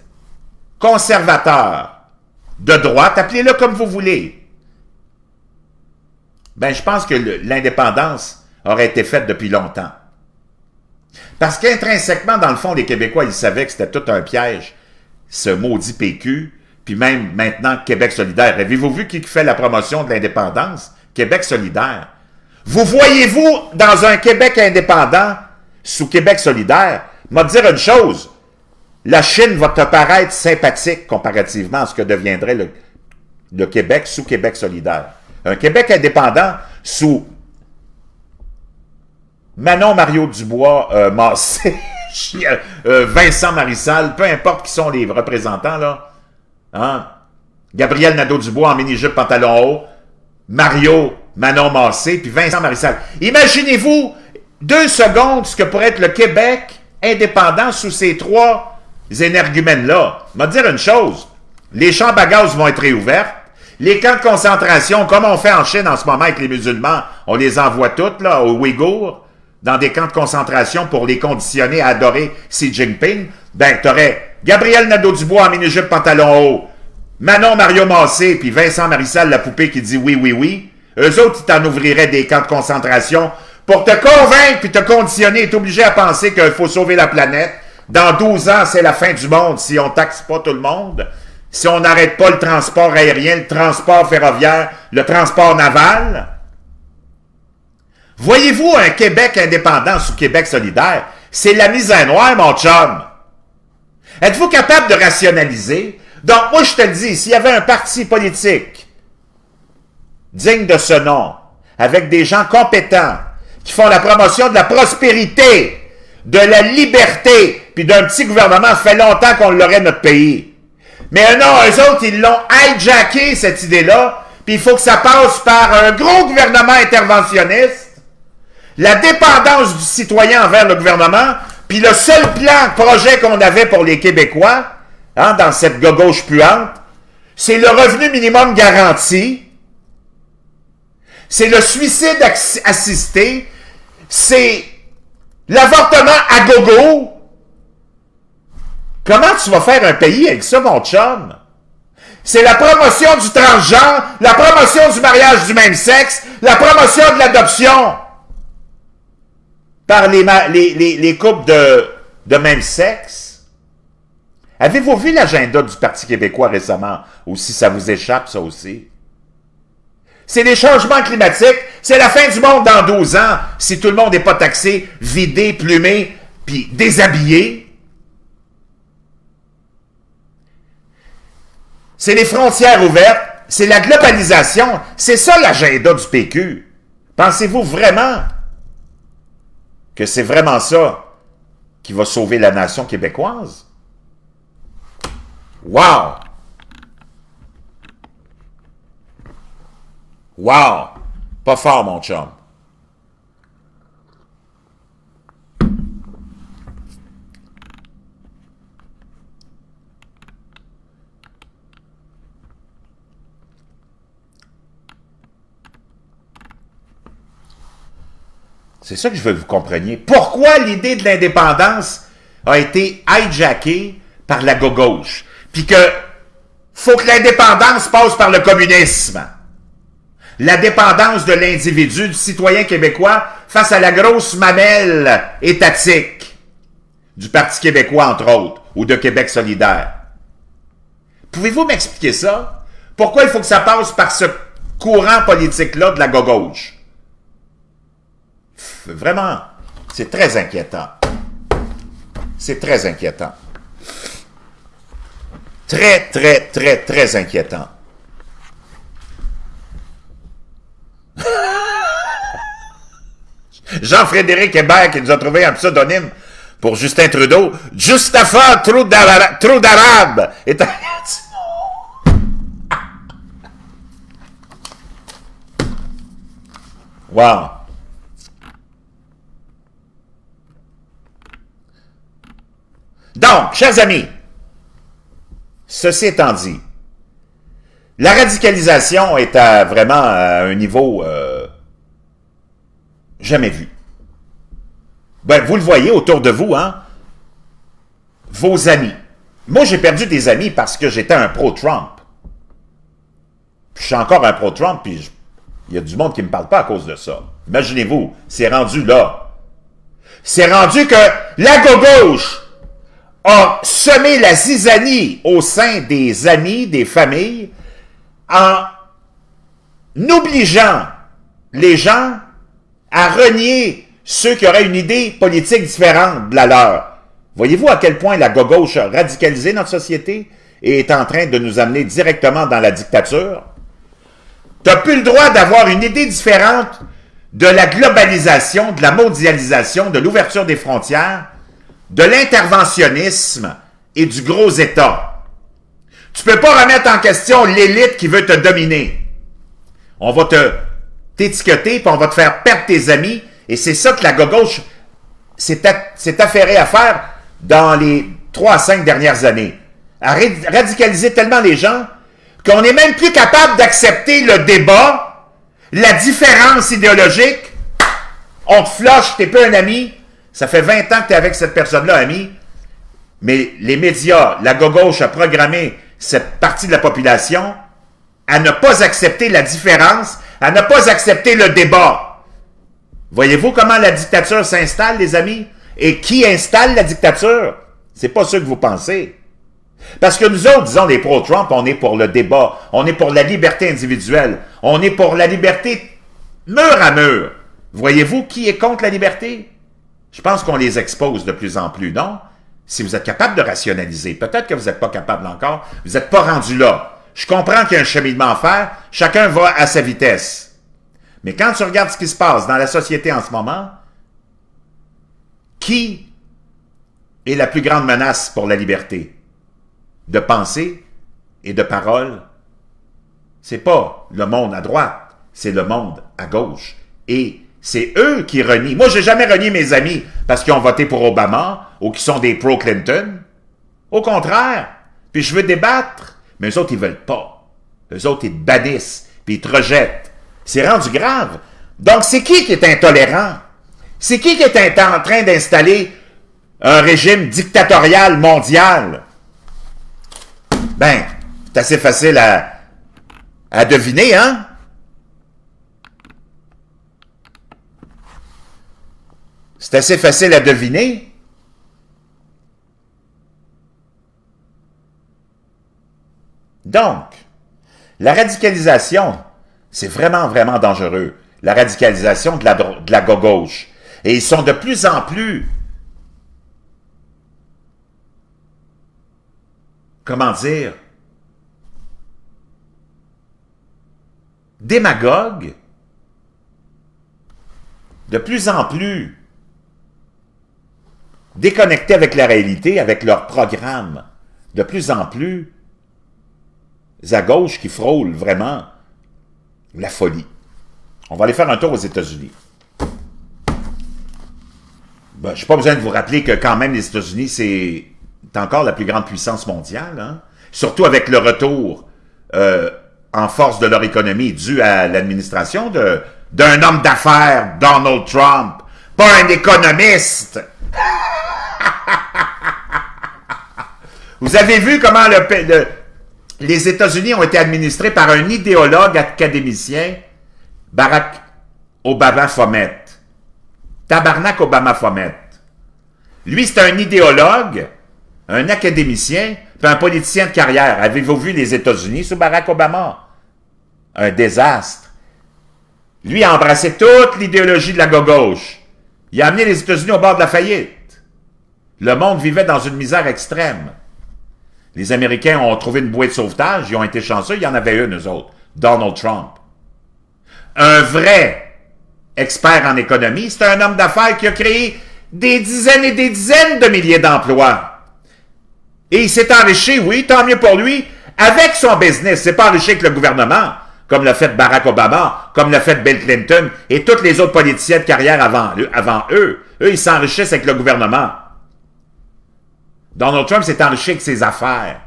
conservateur, de droite, appelez-le comme vous voulez, ben, je pense que l'indépendance aurait été faite depuis longtemps. Parce qu'intrinsèquement, dans le fond, les Québécois, ils savaient que c'était tout un piège, ce maudit PQ, puis même maintenant Québec solidaire. Avez-vous vu qui fait la promotion de l'indépendance? Québec solidaire. Vous voyez-vous dans un Québec indépendant, sous Québec solidaire, m'a dire une chose, la Chine va te paraître sympathique comparativement à ce que deviendrait le Québec sous Québec solidaire. Un Québec indépendant sous Manon Mario Dubois, Massé, Vincent Marissal, peu importe qui sont les représentants, là. Hein? Gabriel Nadeau-Dubois en mini-jupe pantalon haut, Manon Massé, puis Vincent Marissal. Imaginez-vous 2 secondes ce que pourrait être le Québec indépendant sous ces 3 énergumènes-là. Je vais te dire une chose, les chambres à gaz vont être réouvertes, les camps de concentration, comme on fait en Chine en ce moment avec les musulmans, on les envoie toutes là, aux Ouïghours, dans des camps de concentration pour les conditionner à adorer Xi Jinping. Ben, t'aurais Gabriel Nadeau-Dubois en mini-jupe pantalon haut, Manon Mario Massé, puis Vincent Marissal, la poupée qui dit oui, oui, oui. Eux autres, ils t'en ouvriraient des camps de concentration pour te convaincre puis te conditionner, t'es obligé à penser qu'il faut sauver la planète. Dans 12 ans, c'est la fin du monde si on taxe pas tout le monde. si on n'arrête pas le transport aérien, le transport ferroviaire, le transport naval? Voyez-vous un Québec indépendant sous Québec solidaire? C'est la mise à noire, mon chum. Êtes-vous capable de rationaliser? Donc, moi, je te le dis, s'il y avait un parti politique digne de ce nom, avec des gens compétents, qui font la promotion de la prospérité, de la liberté, puis d'un petit gouvernement, ça fait longtemps qu'on l'aurait, notre pays. Mais non, eux autres, ils l'ont hijacké, cette idée-là, puis il faut que ça passe par un gros gouvernement interventionniste, la dépendance du citoyen envers le gouvernement, puis le seul projet qu'on avait pour les Québécois, hein, dans cette gauche puante, c'est le revenu minimum garanti, c'est le suicide assisté, c'est l'avortement à gogo. Comment tu vas faire un pays avec ça, mon chum? C'est la promotion du transgenre, la promotion du mariage du même sexe, la promotion de l'adoption par les couples de même sexe. Avez-vous vu l'agenda du Parti québécois récemment? Ou si ça vous échappe, ça aussi? C'est les changements climatiques, c'est la fin du monde dans 12 ans, si tout le monde n'est pas taxé, vidé, plumé, puis déshabillé. C'est les frontières ouvertes, c'est la globalisation, c'est ça l'agenda du PQ. Pensez-vous vraiment que c'est vraiment ça qui va sauver la nation québécoise? Wow! Wow! Pas fort, mon chum. C'est ça que je veux que vous compreniez. Pourquoi l'idée de l'indépendance a été hijackée par la gauche? Puis que faut que l'indépendance passe par le communisme. La dépendance de l'individu, du citoyen québécois, face à la grosse mamelle étatique du Parti québécois, entre autres, ou de Québec solidaire. Pouvez-vous m'expliquer ça? Pourquoi il faut que ça passe par ce courant politique-là de la gauche? Vraiment, c'est très inquiétant. C'est très inquiétant. Très, très, très, très inquiétant. Jean-Frédéric Hébert qui nous a trouvé un pseudonyme pour Justin Trudeau. Justafa Trou d'Arabe. Wow. Donc, chers amis, ceci étant dit, la radicalisation est vraiment à un niveau jamais vu. Ben, vous le voyez autour de vous, hein? Vos amis. Moi, j'ai perdu des amis parce que j'étais un pro-Trump. Je suis encore un pro-Trump, puis il y a du monde qui ne me parle pas à cause de ça. Imaginez-vous, c'est rendu là. C'est rendu que la gauche a semé la zizanie au sein des amis, des familles, en obligeant les gens à renier ceux qui auraient une idée politique différente de la leur. Voyez-vous à quel point la gauche a radicalisé notre société et est en train de nous amener directement dans la dictature? Tu n'as plus le droit d'avoir une idée différente de la globalisation, de la mondialisation, de l'ouverture des frontières, de l'interventionnisme et du gros État. Tu ne peux pas remettre en question l'élite qui veut te dominer. On va t'étiqueter, puis on va te faire perdre tes amis, et c'est ça que la gauche s'est affairée à faire dans les 3 à 5 dernières années. À radicaliser tellement les gens qu'on n'est même plus capable d'accepter le débat, la différence idéologique. On te flush, t'es pas un ami. Ça fait 20 ans que tu es avec cette personne-là, ami. Mais les médias, la gauche a programmé cette partie de la population à ne pas accepter la différence, à ne pas accepter le débat. Voyez-vous comment la dictature s'installe, les amis? Et qui installe la dictature? C'est pas ce que vous pensez. Parce que nous autres, disons les pro-Trump, on est pour le débat, on est pour la liberté individuelle, on est pour la liberté mur à mur. Voyez-vous qui est contre la liberté? Je pense qu'on les expose de plus en plus, non? Si vous êtes capable de rationaliser, peut-être que vous n'êtes pas capable encore, vous n'êtes pas rendu là. Je comprends qu'il y a un cheminement à faire, chacun va à sa vitesse. Mais quand tu regardes ce qui se passe dans la société en ce moment, qui est la plus grande menace pour la liberté de pensée et de parole? C'est pas le monde à droite, c'est le monde à gauche. Et c'est eux qui renient. Moi, j'ai jamais renié mes amis parce qu'ils ont voté pour Obama ou qui sont des pro-Clinton. Au contraire. Puis je veux débattre. Mais eux autres, ils veulent pas. Eux autres, ils te bannissent, puis ils te rejettent. C'est rendu grave. Donc, c'est qui est intolérant? C'est qui est en train d'installer un régime dictatorial mondial? Ben, c'est assez facile à deviner, hein? C'est assez facile à deviner. Donc, la radicalisation, c'est vraiment, vraiment dangereux. La radicalisation de la gauche. Et ils sont de plus en plus, comment dire, démagogues, de plus en plus déconnectés avec la réalité, avec leur programme, de plus en plus à gauche qui frôlent vraiment la folie. On va aller faire un tour aux États-Unis. Ben, je n'ai pas besoin de vous rappeler que quand même les États-Unis, c'est encore la plus grande puissance mondiale, hein? Surtout avec le retour en force de leur économie dû à l'administration d'un homme d'affaires, Donald Trump, pas un économiste. Vous avez vu comment les États-Unis ont été administrés par un idéologue académicien, Barack Obama Fomet. Tabarnak Obama Fomet. Lui, c'est un idéologue, un académicien, puis un politicien de carrière. Avez-vous vu les États-Unis sous Barack Obama? Un désastre. Lui a embrassé toute l'idéologie de la gauche. Il a amené les États-Unis au bord de la faillite. Le monde vivait dans une misère extrême. Les Américains ont trouvé une bouée de sauvetage, ils ont été chanceux, il y en avait une, eux autres, Donald Trump. Un vrai expert en économie, c'est un homme d'affaires qui a créé des dizaines et des dizaines de milliers d'emplois. Et il s'est enrichi, oui, tant mieux pour lui, avec son business. C'est pas enrichi avec le gouvernement, comme l'a fait Barack Obama, comme l'a fait Bill Clinton et tous les autres politiciens de carrière avant eux. Eux, ils s'enrichissent avec le gouvernement. Donald Trump s'est enrichi avec ses affaires.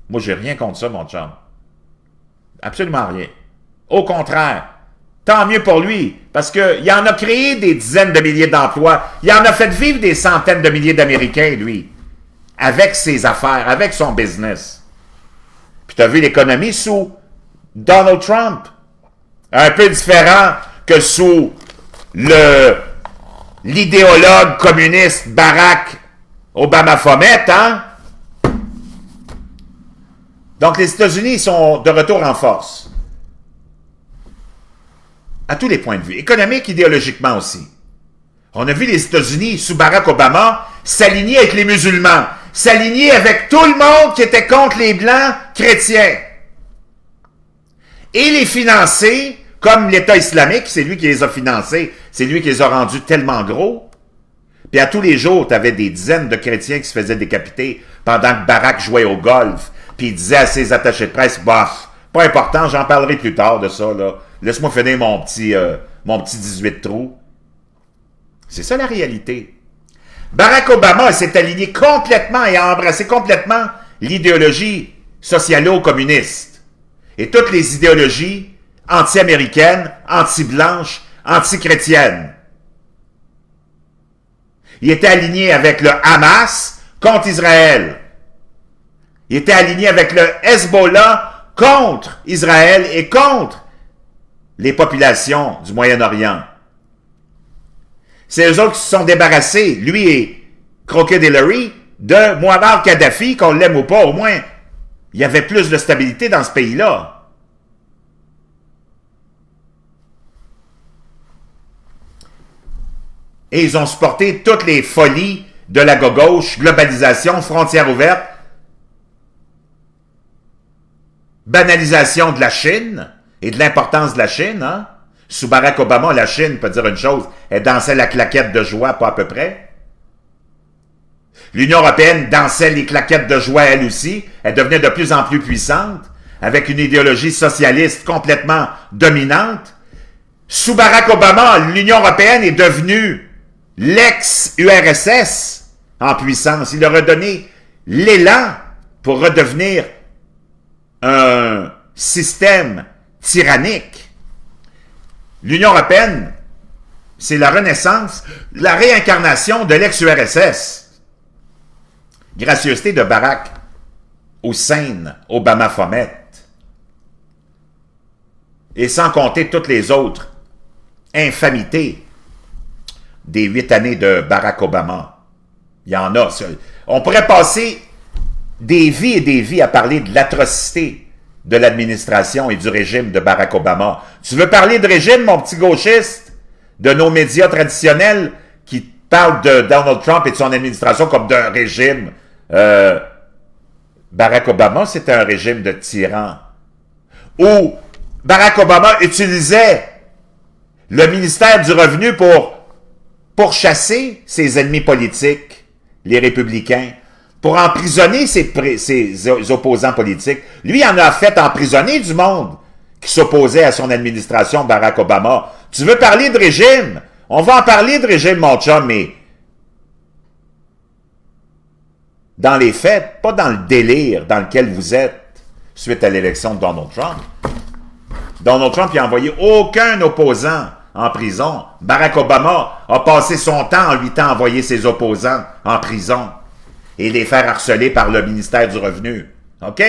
Moi, j'ai rien contre ça, mon chum. Absolument rien. Au contraire, tant mieux pour lui, parce qu'il en a créé des dizaines de milliers d'emplois. Il en a fait vivre des centaines de milliers d'Américains, lui, avec ses affaires, avec son business. Puis tu as vu l'économie sous Donald Trump. Un peu différent que sous l'idéologue communiste Barack Obama Fomet, hein? Donc, les États-Unis sont de retour en force. À tous les points de vue. Économique, idéologiquement aussi. On a vu les États-Unis, sous Barack Obama, s'aligner avec les musulmans, s'aligner avec tout le monde qui était contre les Blancs chrétiens. Et les financer, comme l'État islamique, c'est lui qui les a financés, c'est lui qui les a rendus tellement gros. Puis à tous les jours, tu avais des dizaines de chrétiens qui se faisaient décapiter pendant que Barack jouait au golf. Puis il disait à ses attachés de presse, bof, pas important, j'en parlerai plus tard de ça, là. Laisse-moi finir mon petit 18 trous. C'est ça la réalité. Barack Obama s'est aligné complètement et a embrassé complètement l'idéologie socialo-communiste. Et toutes les idéologies anti-américaines, anti-blanches, anti-chrétiennes. Il était aligné avec le Hamas contre Israël. Il était aligné avec le Hezbollah contre Israël et contre les populations du Moyen-Orient. C'est eux autres qui se sont débarrassés, lui et Crooked Hillary, de Muammar Kadhafi, qu'on l'aime ou pas, au moins, il y avait plus de stabilité dans ce pays-là. Et ils ont supporté toutes les folies de la gauche, globalisation, frontières ouvertes, banalisation de la Chine et de l'importance de la Chine. Hein? Sous Barack Obama, la Chine, peut dire une chose, elle dansait la claquette de joie, pas à peu près. L'Union européenne dansait les claquettes de joie elle aussi. Elle devenait de plus en plus puissante, avec une idéologie socialiste complètement dominante. Sous Barack Obama, l'Union européenne est devenue l'ex-URSS en puissance. Il leur a donné l'élan pour redevenir un système tyrannique. L'Union européenne, c'est la renaissance, la réincarnation de l'ex-URSS. Gracieuseté de Barack Hussein Obama Fomet. Et sans compter toutes les autres infamités des 8 années de Barack Obama. Il y en a. On pourrait passer des vies et des vies à parler de l'atrocité de l'administration et du régime de Barack Obama. Tu veux parler de régime, mon petit gauchiste, de nos médias traditionnels qui parlent de Donald Trump et de son administration comme d'un régime? Barack Obama, c'était un régime de tyran. Où Barack Obama utilisait le ministère du Revenu pour chasser ses ennemis politiques, les républicains, pour emprisonner ses opposants politiques. Lui, il en a fait emprisonner du monde qui s'opposait à son administration, Barack Obama. Tu veux parler de régime? On va en parler de régime, mon chum, mais dans les faits, pas dans le délire dans lequel vous êtes suite à l'élection de Donald Trump. Donald Trump n'a envoyé aucun opposant en prison. Barack Obama a passé son temps en 8 ans à envoyer ses opposants en prison et les faire harceler par le ministère du Revenu. OK?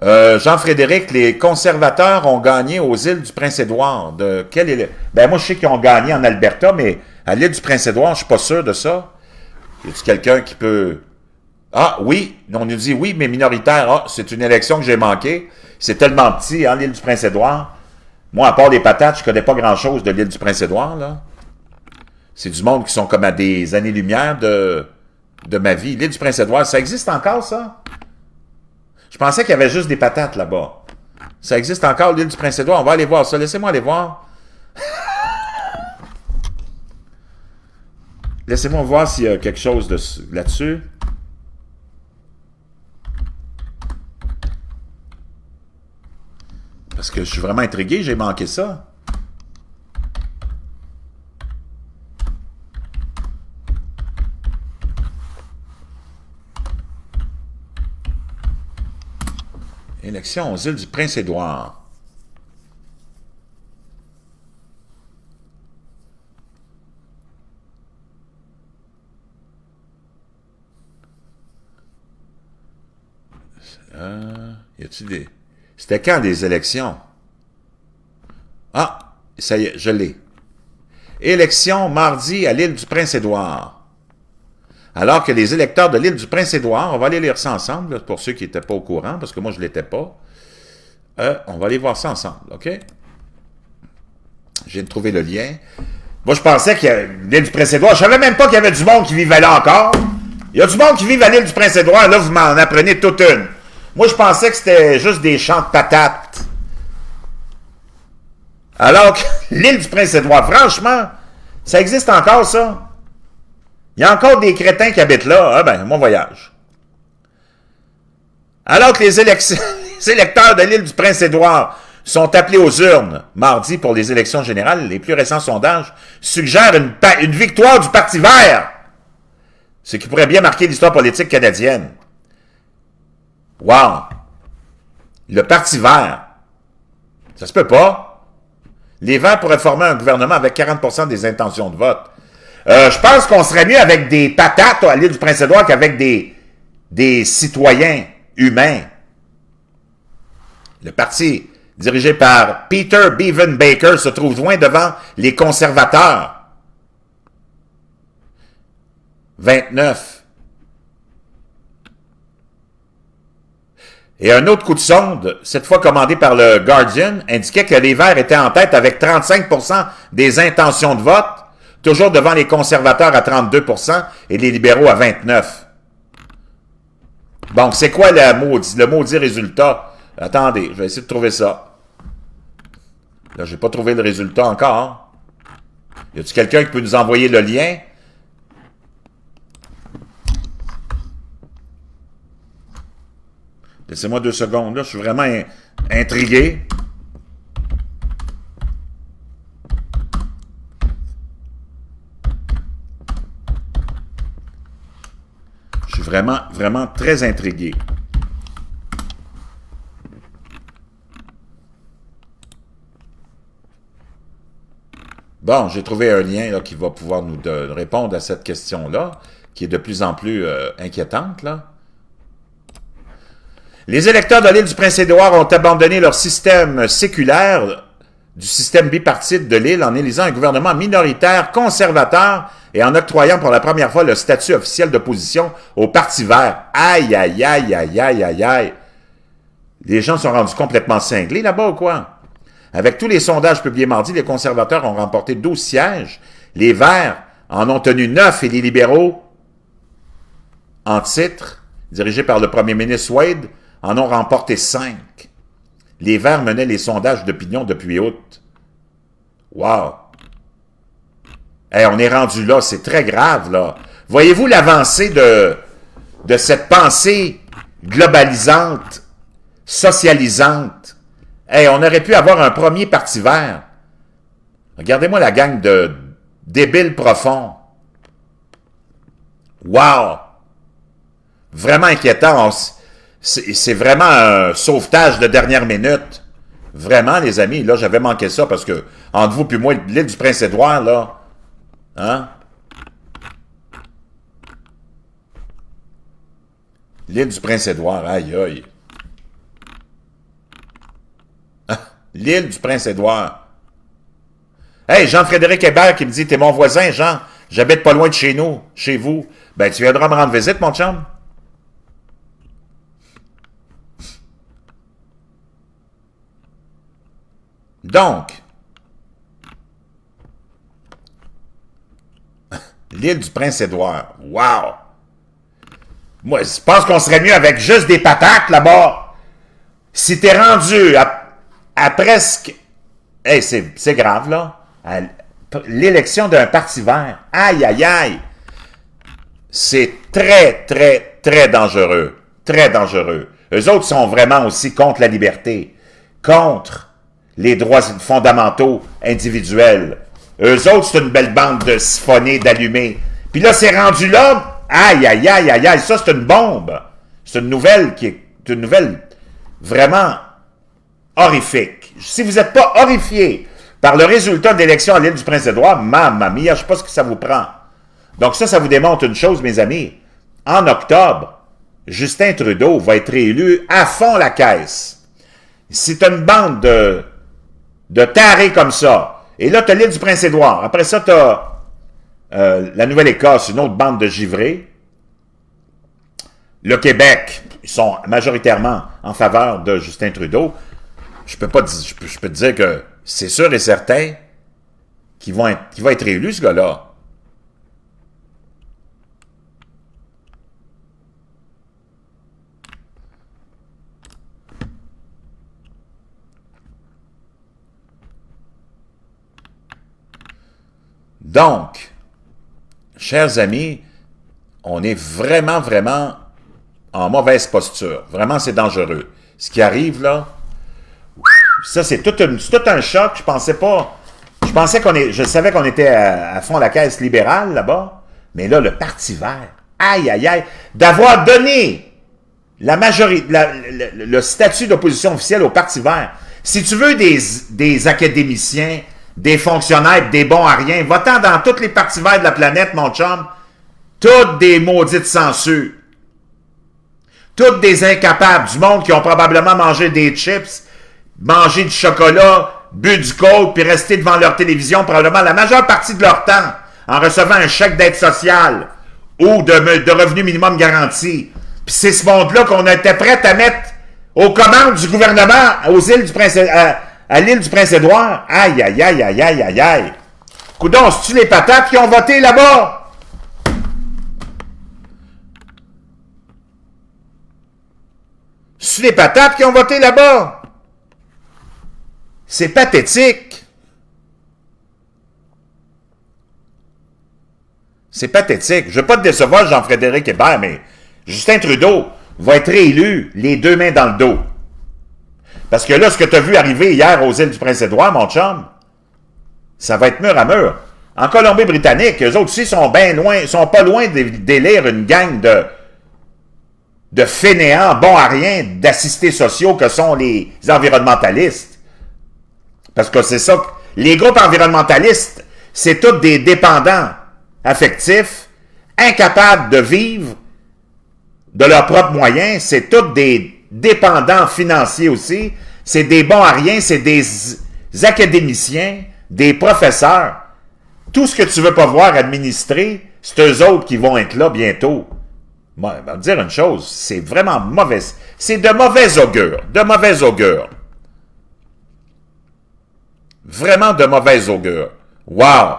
Jean-Frédéric, les conservateurs ont gagné aux îles du Prince-Édouard. De quelle île? Ben moi, je sais qu'ils ont gagné en Alberta, mais à l'île du Prince-Édouard, je suis pas sûr de ça. Y a-t-il quelqu'un qui peut... Ah, oui, on nous dit oui, mais minoritaire. Ah, c'est une élection que j'ai manquée. C'est tellement petit, hein, l'île du Prince-Édouard. Moi, à part des patates, je connais pas grand-chose de l'île du Prince-Édouard, là. C'est du monde qui sont comme à des années-lumière de ma vie. L'île du Prince-Édouard, ça existe encore, ça? Je pensais qu'il y avait juste des patates là-bas. Ça existe encore, l'île du Prince-Édouard. On va aller voir ça. Laissez-moi aller voir. Laissez-moi voir s'il y a quelque chose là-dessus. Parce que je suis vraiment intrigué, j'ai manqué ça. Élection aux îles du Prince-Édouard. Y a-t-il des... C'était quand des élections? Ah, ça y est, je l'ai. Élection mardi à l'île du Prince-Édouard. Alors que les électeurs de l'île du Prince-Édouard, on va aller lire ça ensemble, là, pour ceux qui n'étaient pas au courant, parce que moi, je ne l'étais pas. On va aller voir ça ensemble, OK? Je viens de trouver le lien. Moi, je pensais que l'île du Prince-Édouard, je ne savais même pas qu'il y avait du monde qui vivait là encore. Il y a du monde qui vit à l'île du Prince-Édouard, là, vous m'en apprenez toute une. Moi, je pensais que c'était juste des champs de patates. Alors que l'île du Prince-Édouard, franchement, ça existe encore, ça? Il y a encore des crétins qui habitent là. Ah ben, mon voyage. Alors que les électeurs de l'île du Prince-Édouard sont appelés aux urnes mardi pour les élections générales, les plus récents sondages suggèrent une victoire du Parti vert, ce qui pourrait bien marquer l'histoire politique canadienne. Wow! Le Parti vert. Ça se peut pas. Les Verts pourraient former un gouvernement avec 40% des intentions de vote. Je pense qu'on serait mieux avec des patates à l'île du Prince-Édouard qu'avec des citoyens humains. Le Parti dirigé par Peter Bevan Baker, se trouve loin devant les conservateurs. 29. Et un autre coup de sonde, cette fois commandé par le Guardian, indiquait que les Verts étaient en tête avec 35% des intentions de vote, toujours devant les conservateurs à 32% et les libéraux à 29%. Bon, c'est quoi le maudit résultat? Attendez, je vais essayer de trouver ça. Là, j'ai pas trouvé le résultat encore. Y a-t-il quelqu'un qui peut nous envoyer le lien? Laissez-moi 2 secondes, là. Je suis vraiment intrigué. Je suis vraiment, vraiment très intrigué. Bon, j'ai trouvé un lien là, qui va pouvoir nous répondre à cette question-là, qui est de plus en plus inquiétante, là. Les électeurs de l'île du Prince-Édouard ont abandonné leur système séculaire du système bipartite de l'île en élisant un gouvernement minoritaire, conservateur et en octroyant pour la première fois le statut officiel d'opposition au Parti vert. Aïe, aïe, aïe, aïe, aïe, aïe, aïe. Les gens sont rendus complètement cinglés là-bas ou quoi? Avec tous les sondages publiés mardi, les conservateurs ont remporté 12 sièges, les Verts en ont tenu 9 et les libéraux, en titre, dirigés par le premier ministre Wade, en ont remporté 5. Les Verts menaient les sondages d'opinion depuis août. Wow! Hey, on est rendu là, c'est très grave, là. Voyez-vous l'avancée de cette pensée globalisante, socialisante? Hey, on aurait pu avoir un premier parti vert. Regardez-moi la gang de débiles profonds. Wow! Vraiment inquiétant. C'est vraiment un sauvetage de dernière minute. Vraiment, les amis, là, j'avais manqué ça parce que, entre vous puis moi, l'île du Prince-Édouard, là, hein? L'île du Prince-Édouard, aïe, aïe. L'île du Prince-Édouard. Hey, Jean-Frédéric Hébert qui me dit, t'es mon voisin, Jean, j'habite pas loin de chez nous, chez vous. Ben, tu viendras me rendre visite, mon chum? Donc, l'île du Prince-Édouard. Wow! Moi, je pense qu'on serait mieux avec juste des patates là-bas. Si t'es rendu à presque... Hey, c'est grave, là. L'élection d'un parti vert. Aïe, aïe, aïe! C'est très, très, très dangereux. Très dangereux. Eux autres sont vraiment aussi contre la liberté. Contre les droits fondamentaux individuels. Eux autres, c'est une belle bande de siphonnés, d'allumés. Puis là, c'est rendu là. Aïe, aïe, aïe, aïe, aïe. Ça, c'est une bombe. C'est une nouvelle qui est une nouvelle vraiment horrifique. Si vous n'êtes pas horrifié par le résultat de l'élection à l'île du Prince-Édouard, mamma mia, je ne sais pas ce que ça vous prend. Donc ça vous démontre une chose, mes amis. En octobre, Justin Trudeau va être élu à fond la caisse. C'est une bande de tarés comme ça. Et là, tu as l'île du Prince-Édouard. Après ça, tu as la Nouvelle-Écosse, une autre bande de givrés. Le Québec, ils sont majoritairement en faveur de Justin Trudeau. Je peux pas dire, je peux te dire que c'est sûr et certain qu'il va être élu, ce gars-là. Donc, chers amis, on est vraiment, vraiment en mauvaise posture. Vraiment, c'est dangereux. Ce qui arrive, là, ça, c'est tout un choc. Je pensais je savais qu'on était à fond la caisse libérale, là-bas, mais là, le Parti vert, aïe, aïe, aïe, d'avoir donné la majorité, le statut d'opposition officielle au Parti vert. Si tu veux des académiciens, des fonctionnaires, des bons à rien, va-t'en dans tous les partis verts de la planète, mon chum, toutes des maudites censures. Toutes des incapables, du monde qui ont probablement mangé des chips, manger du chocolat, bu du coke, puis rester devant leur télévision probablement la majeure partie de leur temps, en recevant un chèque d'aide sociale ou de revenu minimum garanti. Puis c'est ce monde-là qu'on était prêt à mettre aux commandes du gouvernement aux îles du à l'île du Prince-Édouard. Aïe, aïe, aïe, aïe, aïe, aïe, aïe. Coudon, c'est-tu les patates qui ont voté là-bas? C'est-tu les patates qui ont voté là-bas? C'est pathétique. C'est pathétique. Je ne veux pas te décevoir, Jean-Frédéric Hébert, mais Justin Trudeau va être réélu les deux mains dans le dos. Parce que là, ce que tu as vu arriver hier aux îles du Prince-Édouard, mon chum, ça va être mur à mur. En Colombie-Britannique, eux autres aussi sont bien loin, sont pas loin d'élire une gang de fainéants, bons à rien, d'assistés sociaux que sont les environnementalistes. Parce que c'est ça, les groupes environnementalistes, c'est tous des dépendants affectifs, incapables de vivre de leurs propres moyens, c'est tous des dépendants financiers aussi, c'est des bons à rien, c'est des académiciens, des professeurs. Tout ce que tu veux pas voir administrer, c'est eux autres qui vont être là bientôt. Moi, je vais te dire une chose, c'est vraiment mauvais. C'est de mauvais augure, de mauvais augure. Vraiment de mauvais augure. Wow!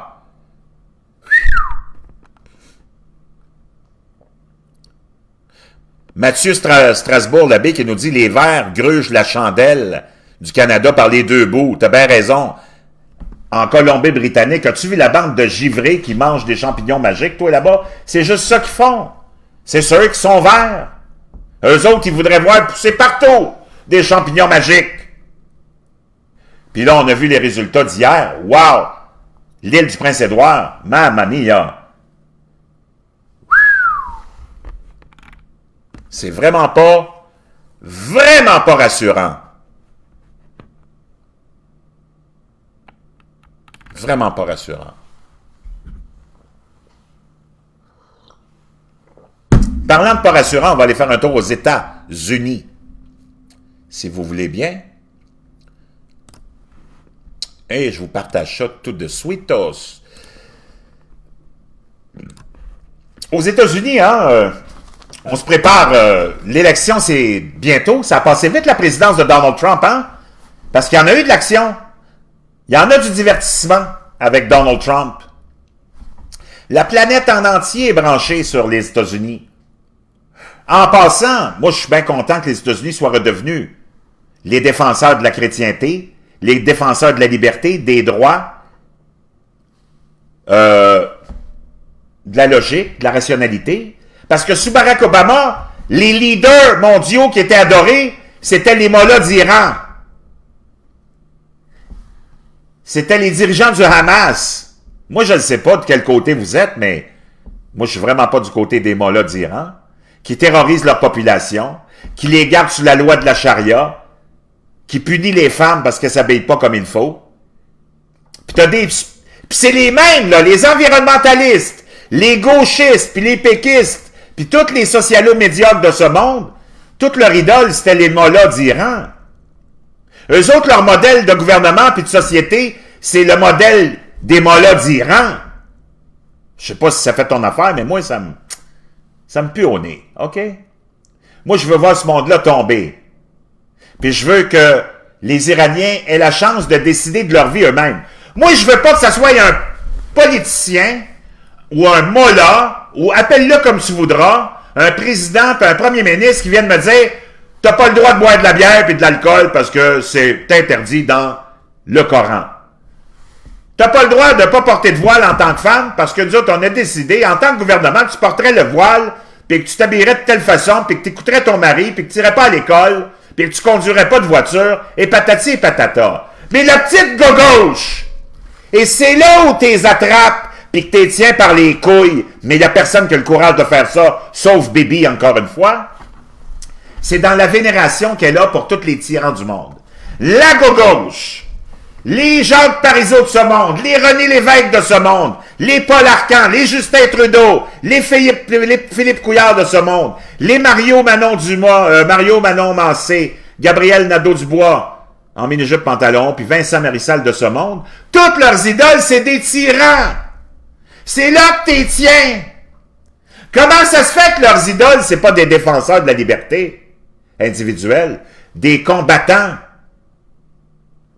Mathieu Strasbourg-Labbé qui nous dit « Les Verts grugent la chandelle du Canada par les deux bouts. » T'as bien raison. En Colombie-Britannique, as-tu vu la bande de givrés qui mangent des champignons magiques, toi, là-bas? C'est juste ça qu'ils font. C'est ceux qui sont verts. Eux autres, ils voudraient voir pousser partout des champignons magiques. Puis là, on a vu les résultats d'hier. Wow! L'île du Prince-Édouard, mamma mia! C'est vraiment pas rassurant. Vraiment pas rassurant. Parlant de pas rassurant, on va aller faire un tour aux États-Unis. Si vous voulez bien. Et je vous partage ça tout de suite. Aux États-Unis, on se prépare. L'élection, c'est bientôt. Ça a passé vite, la présidence de Donald Trump, hein? Parce qu'il y en a eu de l'action. Il y en a du divertissement avec Donald Trump. La planète en entier est branchée sur les États-Unis. En passant, moi, je suis bien content que les États-Unis soient redevenus les défenseurs de la chrétienté, les défenseurs de la liberté, des droits, de la logique, de la rationalité. Parce que sous Barack Obama, les leaders mondiaux qui étaient adorés, c'était les mollahs d'Iran. C'était les dirigeants du Hamas. Moi, je ne sais pas de quel côté vous êtes, mais moi, je suis vraiment pas du côté des mollahs d'Iran, qui terrorisent leur population, qui les gardent sous la loi de la charia, qui punit les femmes parce qu'elles ne s'habillent pas comme il faut. Puis c'est les mêmes, là, les environnementalistes, les gauchistes, puis les péquistes, puis tous les socialos médiocres de ce monde, toute leur idole, c'était les mollahs d'Iran. Eux autres, leur modèle de gouvernement puis de société, c'est le modèle des mollahs d'Iran. Je sais pas si ça fait ton affaire, mais moi, ça me pue au nez, OK? Moi, je veux voir ce monde-là tomber. Puis je veux que les Iraniens aient la chance de décider de leur vie eux-mêmes. Moi, je veux pas que ça soit un politicien ou un mollah, ou appelle-le comme tu voudras, un président et un premier ministre qui viennent me dire « T'as pas le droit de boire de la bière et de l'alcool parce que c'est interdit dans le Coran. T'as pas le droit de pas porter de voile en tant que femme parce que nous autres, on a décidé, en tant que gouvernement, que tu porterais le voile puis que tu t'habillerais de telle façon puis que tu écouterais ton mari puis que tu irais pas à l'école puis que tu conduirais pas de voiture et patati et patata. Mais la petite gauche, et c'est là où t'es attrapes puis que t'es tiens par les couilles, mais il n'y a personne qui a le courage de faire ça, sauf Bibi, encore une fois. C'est dans la vénération qu'elle a pour tous les tyrans du monde. La gauche, les Jacques Parizeau de ce monde, les René Lévesque de ce monde, les Paul Arcand, les Justin Trudeau, les Philippe Couillard de ce monde, les Mario Manon Mancé, Gabriel Nadeau-Dubois, en mini-jupe pantalon, puis Vincent Marissal de ce monde, toutes leurs idoles, c'est des tyrans. C'est là que t'es tiens. Comment ça se fait que leurs idoles, c'est pas des défenseurs de la liberté individuelle, des combattants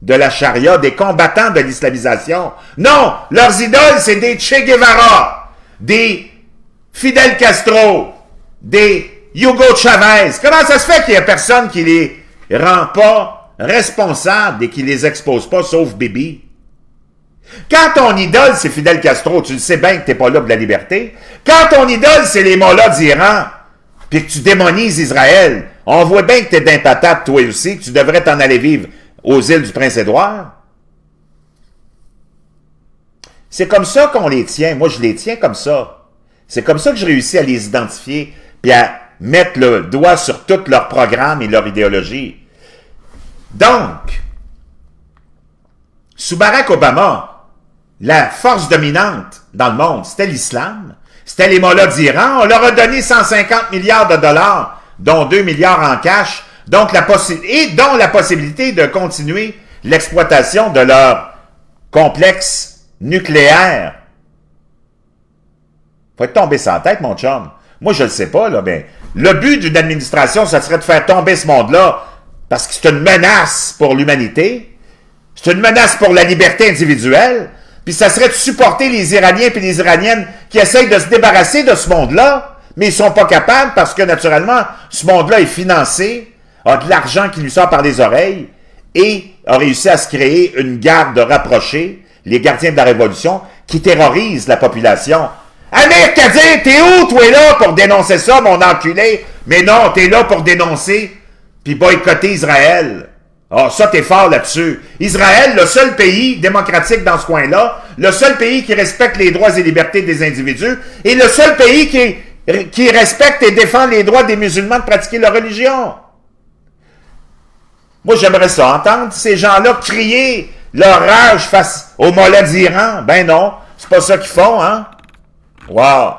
de la charia, des combattants de l'islamisation? Non, leurs idoles, c'est des Che Guevara, des Fidel Castro, des Hugo Chavez. Comment ça se fait qu'il y a personne qui les rend pas responsables et qui les expose pas, sauf Bibi? Quand ton idole, c'est Fidel Castro, tu le sais bien que t'es pas là pour la liberté. Quand ton idole, c'est les mollahs d'Iran, puis que tu démonises Israël, on voit bien que t'es d'un patate, toi aussi, que tu devrais t'en aller vivre aux îles du Prince-Édouard. C'est comme ça qu'on les tient. Moi, je les tiens comme ça. C'est comme ça que je réussis à les identifier, puis à mettre le doigt sur tout leur programme et leur idéologie. Donc, sous Barack Obama, la force dominante dans le monde, c'était l'islam, c'était les mollahs d'Iran. On leur a donné 150 milliards de dollars, dont 2 milliards en cash, donc dont la possibilité de continuer l'exploitation de leur complexe nucléaire. Faut être tombé sans tête, mon chum. Moi, je le sais pas, là, mais le but d'une administration, ça serait de faire tomber ce monde-là, parce que c'est une menace pour l'humanité, c'est une menace pour la liberté individuelle, puis ça serait de supporter les Iraniens et les Iraniennes qui essayent de se débarrasser de ce monde-là, mais ils sont pas capables parce que, naturellement, ce monde-là est financé, a de l'argent qui lui sort par les oreilles, et a réussi à se créer une garde rapprochée, les gardiens de la Révolution, qui terrorisent la population. Amir Kadir, t'es où, toi, là, pour dénoncer ça, mon enculé? Mais non, t'es là pour dénoncer, puis boycotter Israël. Ah, ça, t'es fort là-dessus. Israël, le seul pays démocratique dans ce coin-là, le seul pays qui respecte les droits et libertés des individus, et le seul pays qui respecte et défend les droits des musulmans de pratiquer leur religion. Moi, j'aimerais ça, entendre ces gens-là crier leur rage face aux mollahs d'Iran. Ben non, c'est pas ça qu'ils font, hein? Wow!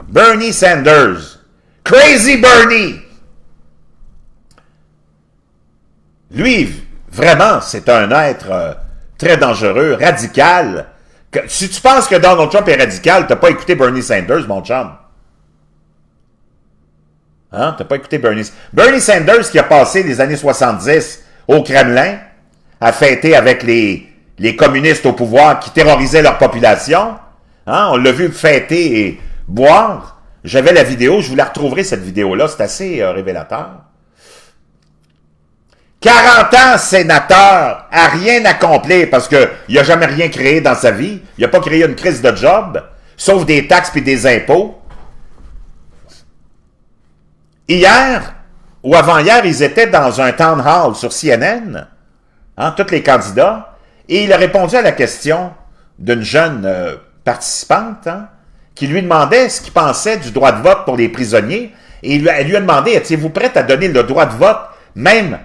Bernie Sanders. Crazy Bernie! Lui, vraiment, c'est un être très dangereux, radical. Si tu penses que Donald Trump est radical, t'as pas écouté Bernie Sanders, mon chum. Hein? T'as pas écouté Bernie Sanders qui a passé les années 70 au Kremlin, à fêter avec les communistes au pouvoir qui terrorisaient leur population. Hein? On l'a vu fêter et boire. J'avais la vidéo, je vous la retrouverai cette vidéo-là, c'est assez révélateur. 40 ans sénateur, à rien accompli parce qu'il n'a jamais rien créé dans sa vie. Il n'a pas créé une crise de job, sauf des taxes et des impôts. Hier, ou avant-hier, ils étaient dans un town hall sur CNN, hein, tous les candidats, et il a répondu à la question d'une jeune participante, hein, qui lui demandait ce qu'il pensait du droit de vote pour les prisonniers, et elle lui a demandé, êtes-vous prête à donner le droit de vote, même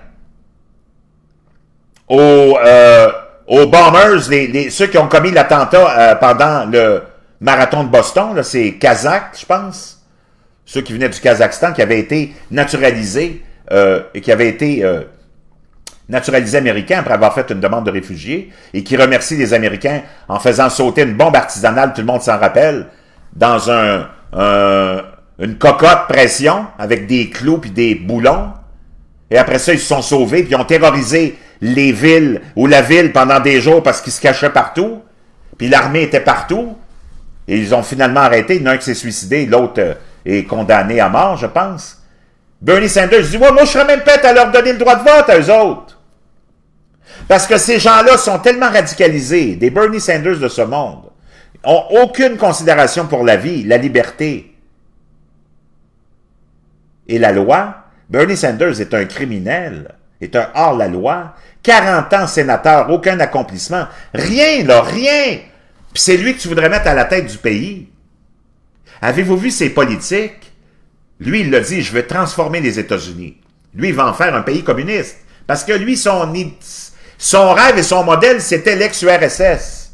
aux bombers, ceux qui ont commis l'attentat pendant le marathon de Boston, là, c'est Kazakh, je pense, ceux qui venaient du Kazakhstan, qui avaient été naturalisés et qui avaient été naturalisés américains après avoir fait une demande de réfugiés et qui remercient les Américains en faisant sauter une bombe artisanale, tout le monde s'en rappelle, dans une cocotte pression avec des clous puis des boulons. Et après ça, ils se sont sauvés puis ils ont terrorisé les villes ou la ville pendant des jours parce qu'ils se cachaient partout. Puis l'armée était partout. Et ils ont finalement arrêté. Il y en a un qui s'est suicidé, l'autre est condamné à mort, je pense. Bernie Sanders dit, ouais, moi je serais même prêt à leur donner le droit de vote à eux autres. Parce que ces gens-là sont tellement radicalisés, des Bernie Sanders de ce monde, n'ont aucune considération pour la vie, la liberté et la loi. Bernie Sanders est un criminel, est un hors-la-loi, 40 ans sénateur, aucun accomplissement, rien là, rien. Puis c'est lui que tu voudrais mettre à la tête du pays. Avez-vous vu ses politiques? Lui, il l'a dit, je veux transformer les États-Unis. Lui, il va en faire un pays communiste. Parce que lui, son rêve et son modèle, c'était l'ex-URSS.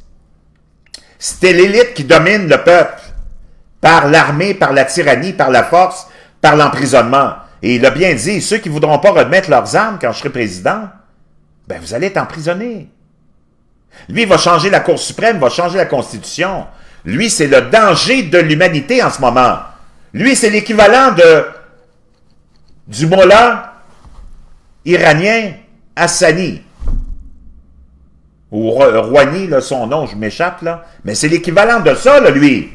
C'était l'élite qui domine le peuple. Par l'armée, par la tyrannie, par la force, par l'emprisonnement. Et il a bien dit, ceux qui ne voudront pas remettre leurs armes quand je serai président, ben vous allez être emprisonné. Lui, il va changer la Cour suprême, va changer la Constitution. Lui, c'est le danger de l'humanité en ce moment. Lui, c'est l'équivalent du mollah iranien Hassani. Ou Rouhani, là, son nom, je m'échappe, là. Mais c'est l'équivalent de ça, là, lui.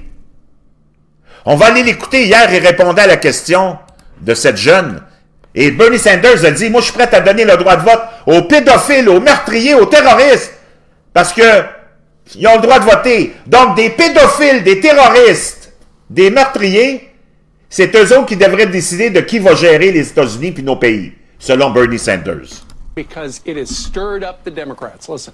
On va aller l'écouter. Hier, il répondait à la question de cette jeune. Et Bernie Sanders a dit, moi, je suis prêt à donner le droit de vote aux pédophiles, aux meurtriers, aux terroristes. Parce que ils ont le droit de voter. Donc, des pédophiles, des terroristes, des meurtriers, c'est eux autres qui devraient décider de qui va gérer les États-Unis puis nos pays, selon Bernie Sanders. Because it has stirred up the Democrats. Listen.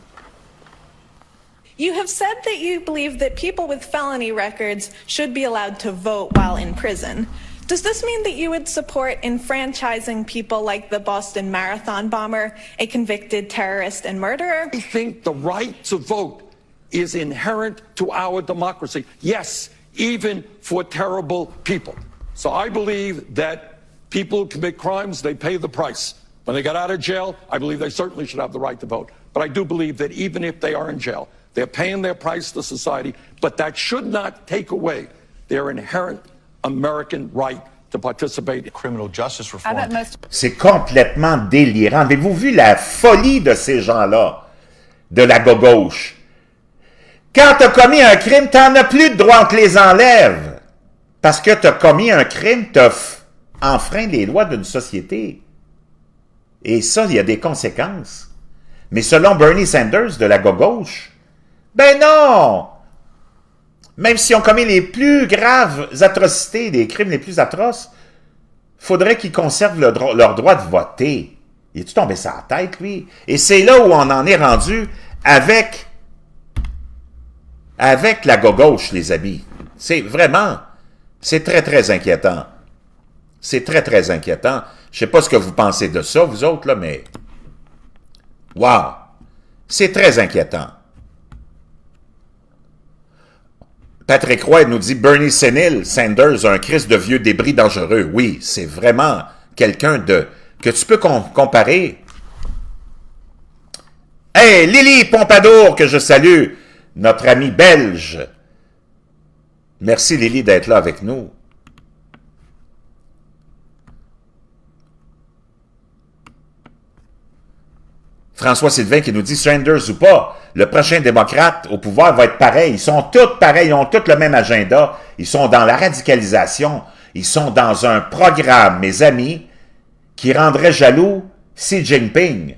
You have said that you believe that people with felony records should be allowed to vote while in prison. Does this mean that you would support enfranchising people like the Boston Marathon bomber, a convicted terrorist and murderer? I think the right to vote is inherent to our democracy. Yes, even for terrible people. So I believe that people who commit crimes, they pay the price. When they get out of jail, I believe they certainly should have the right to vote. But I do believe that even if they are in jail, they're paying their price to society, but that should not take away their inherent American right to participate in criminal justice reform. C'est complètement délirant. Avez-vous vu la folie de ces gens-là, de la gauche? Quand tu as commis un crime, tu n'en as plus de droit, on te les enlève. Parce que tu as commis un crime, tu as enfreint les lois d'une société. Et ça, il y a des conséquences. Mais selon Bernie Sanders de la gauche, ben non! Même si on commet les plus graves atrocités, les crimes les plus atroces, faudrait qu'ils conservent leur droit de voter. Il est-tu tombé sur la tête, lui? Et c'est là où on en est rendu avec la gauche, les amis. C'est vraiment, c'est très, très inquiétant. C'est très, très inquiétant. Je sais pas ce que vous pensez de ça, vous autres, là, mais... Wow! C'est très inquiétant. Patrick Roy nous dit « Bernie sénile, Sanders, un Christ de vieux débris dangereux. » Oui, c'est vraiment quelqu'un que tu peux comparer. Hey, Lily Pompadour, que je salue, notre amie belge. Merci, Lily, d'être là avec nous. François Sylvain qui nous dit « Sanders ou pas, le prochain démocrate au pouvoir va être pareil. Ils sont tous pareils, ils ont tous le même agenda. Ils sont dans la radicalisation. Ils sont dans un programme, mes amis, qui rendrait jaloux Xi Jinping,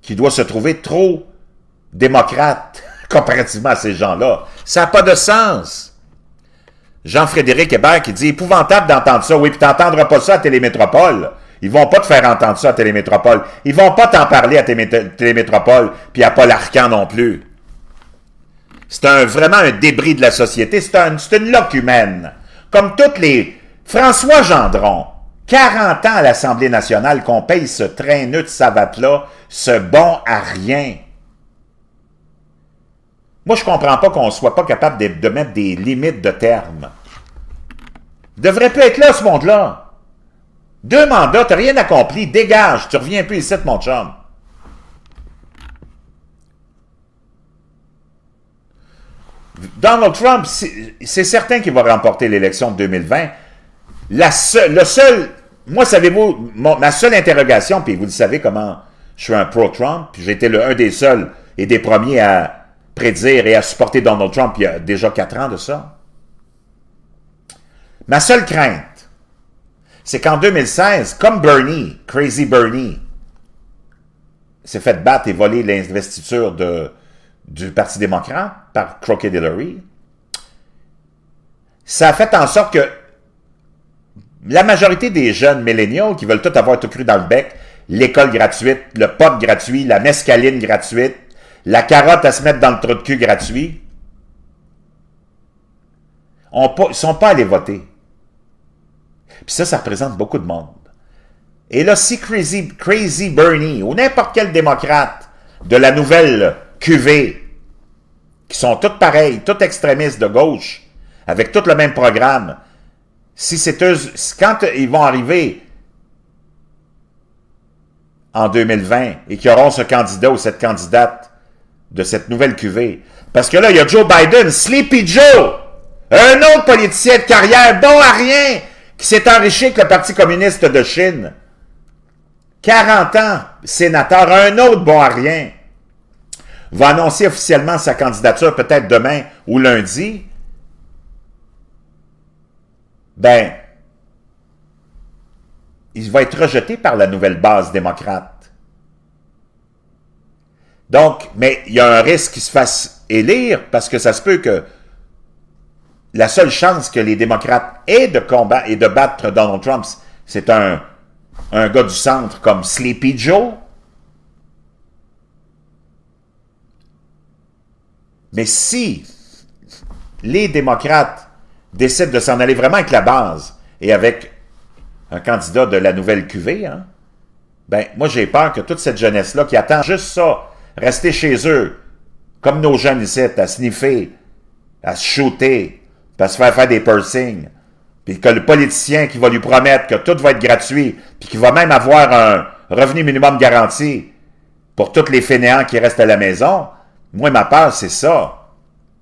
qui doit se trouver trop démocrate comparativement à ces gens-là. Ça n'a pas de sens. Jean-Frédéric Hébert qui dit « Épouvantable d'entendre ça. Oui, puis t'entendras pas ça à Télémétropole. » Ils vont pas te faire entendre ça à Télémétropole. Ils vont pas t'en parler à Télémétropole, puis à Paul Arcand non plus. C'est vraiment un débris de la société. C'est une loque humaine. Comme toutes les... François Gendron, 40 ans à l'Assemblée nationale, qu'on paye ce traîneux de savate-là, ce bon à rien. Moi, je comprends pas qu'on soit pas capable de mettre des limites de terme. Il devrait plus être là, ce monde-là. 2 mandats, t'as rien accompli, dégage, tu reviens plus ici, mon chum. Donald Trump, c'est certain qu'il va remporter l'élection de 2020. Moi, savez-vous, ma seule interrogation, puis vous le savez comment je suis un pro-Trump, puis j'ai été un des seuls et des premiers à prédire et à supporter Donald Trump il y a déjà 4 ans de ça. Ma seule crainte, c'est qu'en 2016, comme Bernie, Crazy Bernie, s'est fait battre et voler l'investiture du Parti démocrate par Crooked Hillary, ça a fait en sorte que la majorité des jeunes millennials qui veulent tout avoir tout cru dans le bec, l'école gratuite, le pot gratuit, la mescaline gratuite, la carotte à se mettre dans le trou de cul gratuit, ils sont pas allés voter. Puis ça représente beaucoup de monde. Et là, si Crazy Bernie ou n'importe quel démocrate de la nouvelle QV, qui sont tous pareils, tous extrémistes de gauche, avec tout le même programme, si c'est eux, quand ils vont arriver en 2020 et qui auront ce candidat ou cette candidate de cette nouvelle cuvée. Parce que là, il y a Joe Biden, Sleepy Joe, un autre politicien de carrière, bon à rien, qui s'est enrichi avec le Parti communiste de Chine. 40 ans, sénateur, un autre bon à rien, va annoncer officiellement sa candidature peut-être demain ou lundi. Ben, il va être rejeté par la nouvelle base démocrate. Donc, mais il y a un risque qu'il se fasse élire parce que ça se peut que la seule chance que les démocrates aient de combattre et de battre Donald Trump, c'est un gars du centre comme Sleepy Joe. Mais si les démocrates décident de s'en aller vraiment avec la base et avec un candidat de la nouvelle cuvée, hein, ben moi j'ai peur que toute cette jeunesse-là qui attend juste ça, rester chez eux, comme nos jeunes ici, à sniffer, à se shooter, à se faire des piercings, puis que le politicien qui va lui promettre que tout va être gratuit, puis qui va même avoir un revenu minimum garanti pour tous les fainéants qui restent à la maison, moi ma peur c'est ça,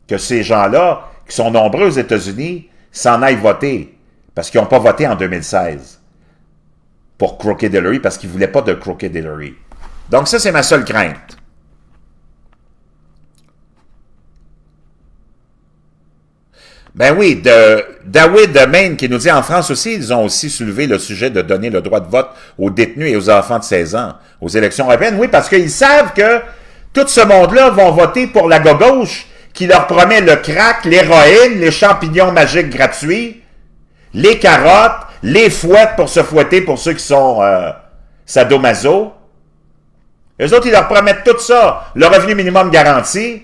que ces gens-là, qui sont nombreux aux États-Unis, s'en aillent voter, parce qu'ils n'ont pas voté en 2016 pour Crooked Hillary, parce qu'ils ne voulaient pas de Crooked Hillary. Donc ça, c'est ma seule crainte. Ben oui, David de Maine qui nous dit en France aussi, ils ont aussi soulevé le sujet de donner le droit de vote aux détenus et aux enfants de 16 ans aux élections européennes. Oui, parce qu'ils savent que tout ce monde-là vont voter pour la gauche qui leur promet le crack, l'héroïne, les champignons magiques gratuits, les carottes, les fouettes pour se fouetter pour ceux qui sont sadomaso. Eux autres, ils leur promettent tout ça, le revenu minimum garanti.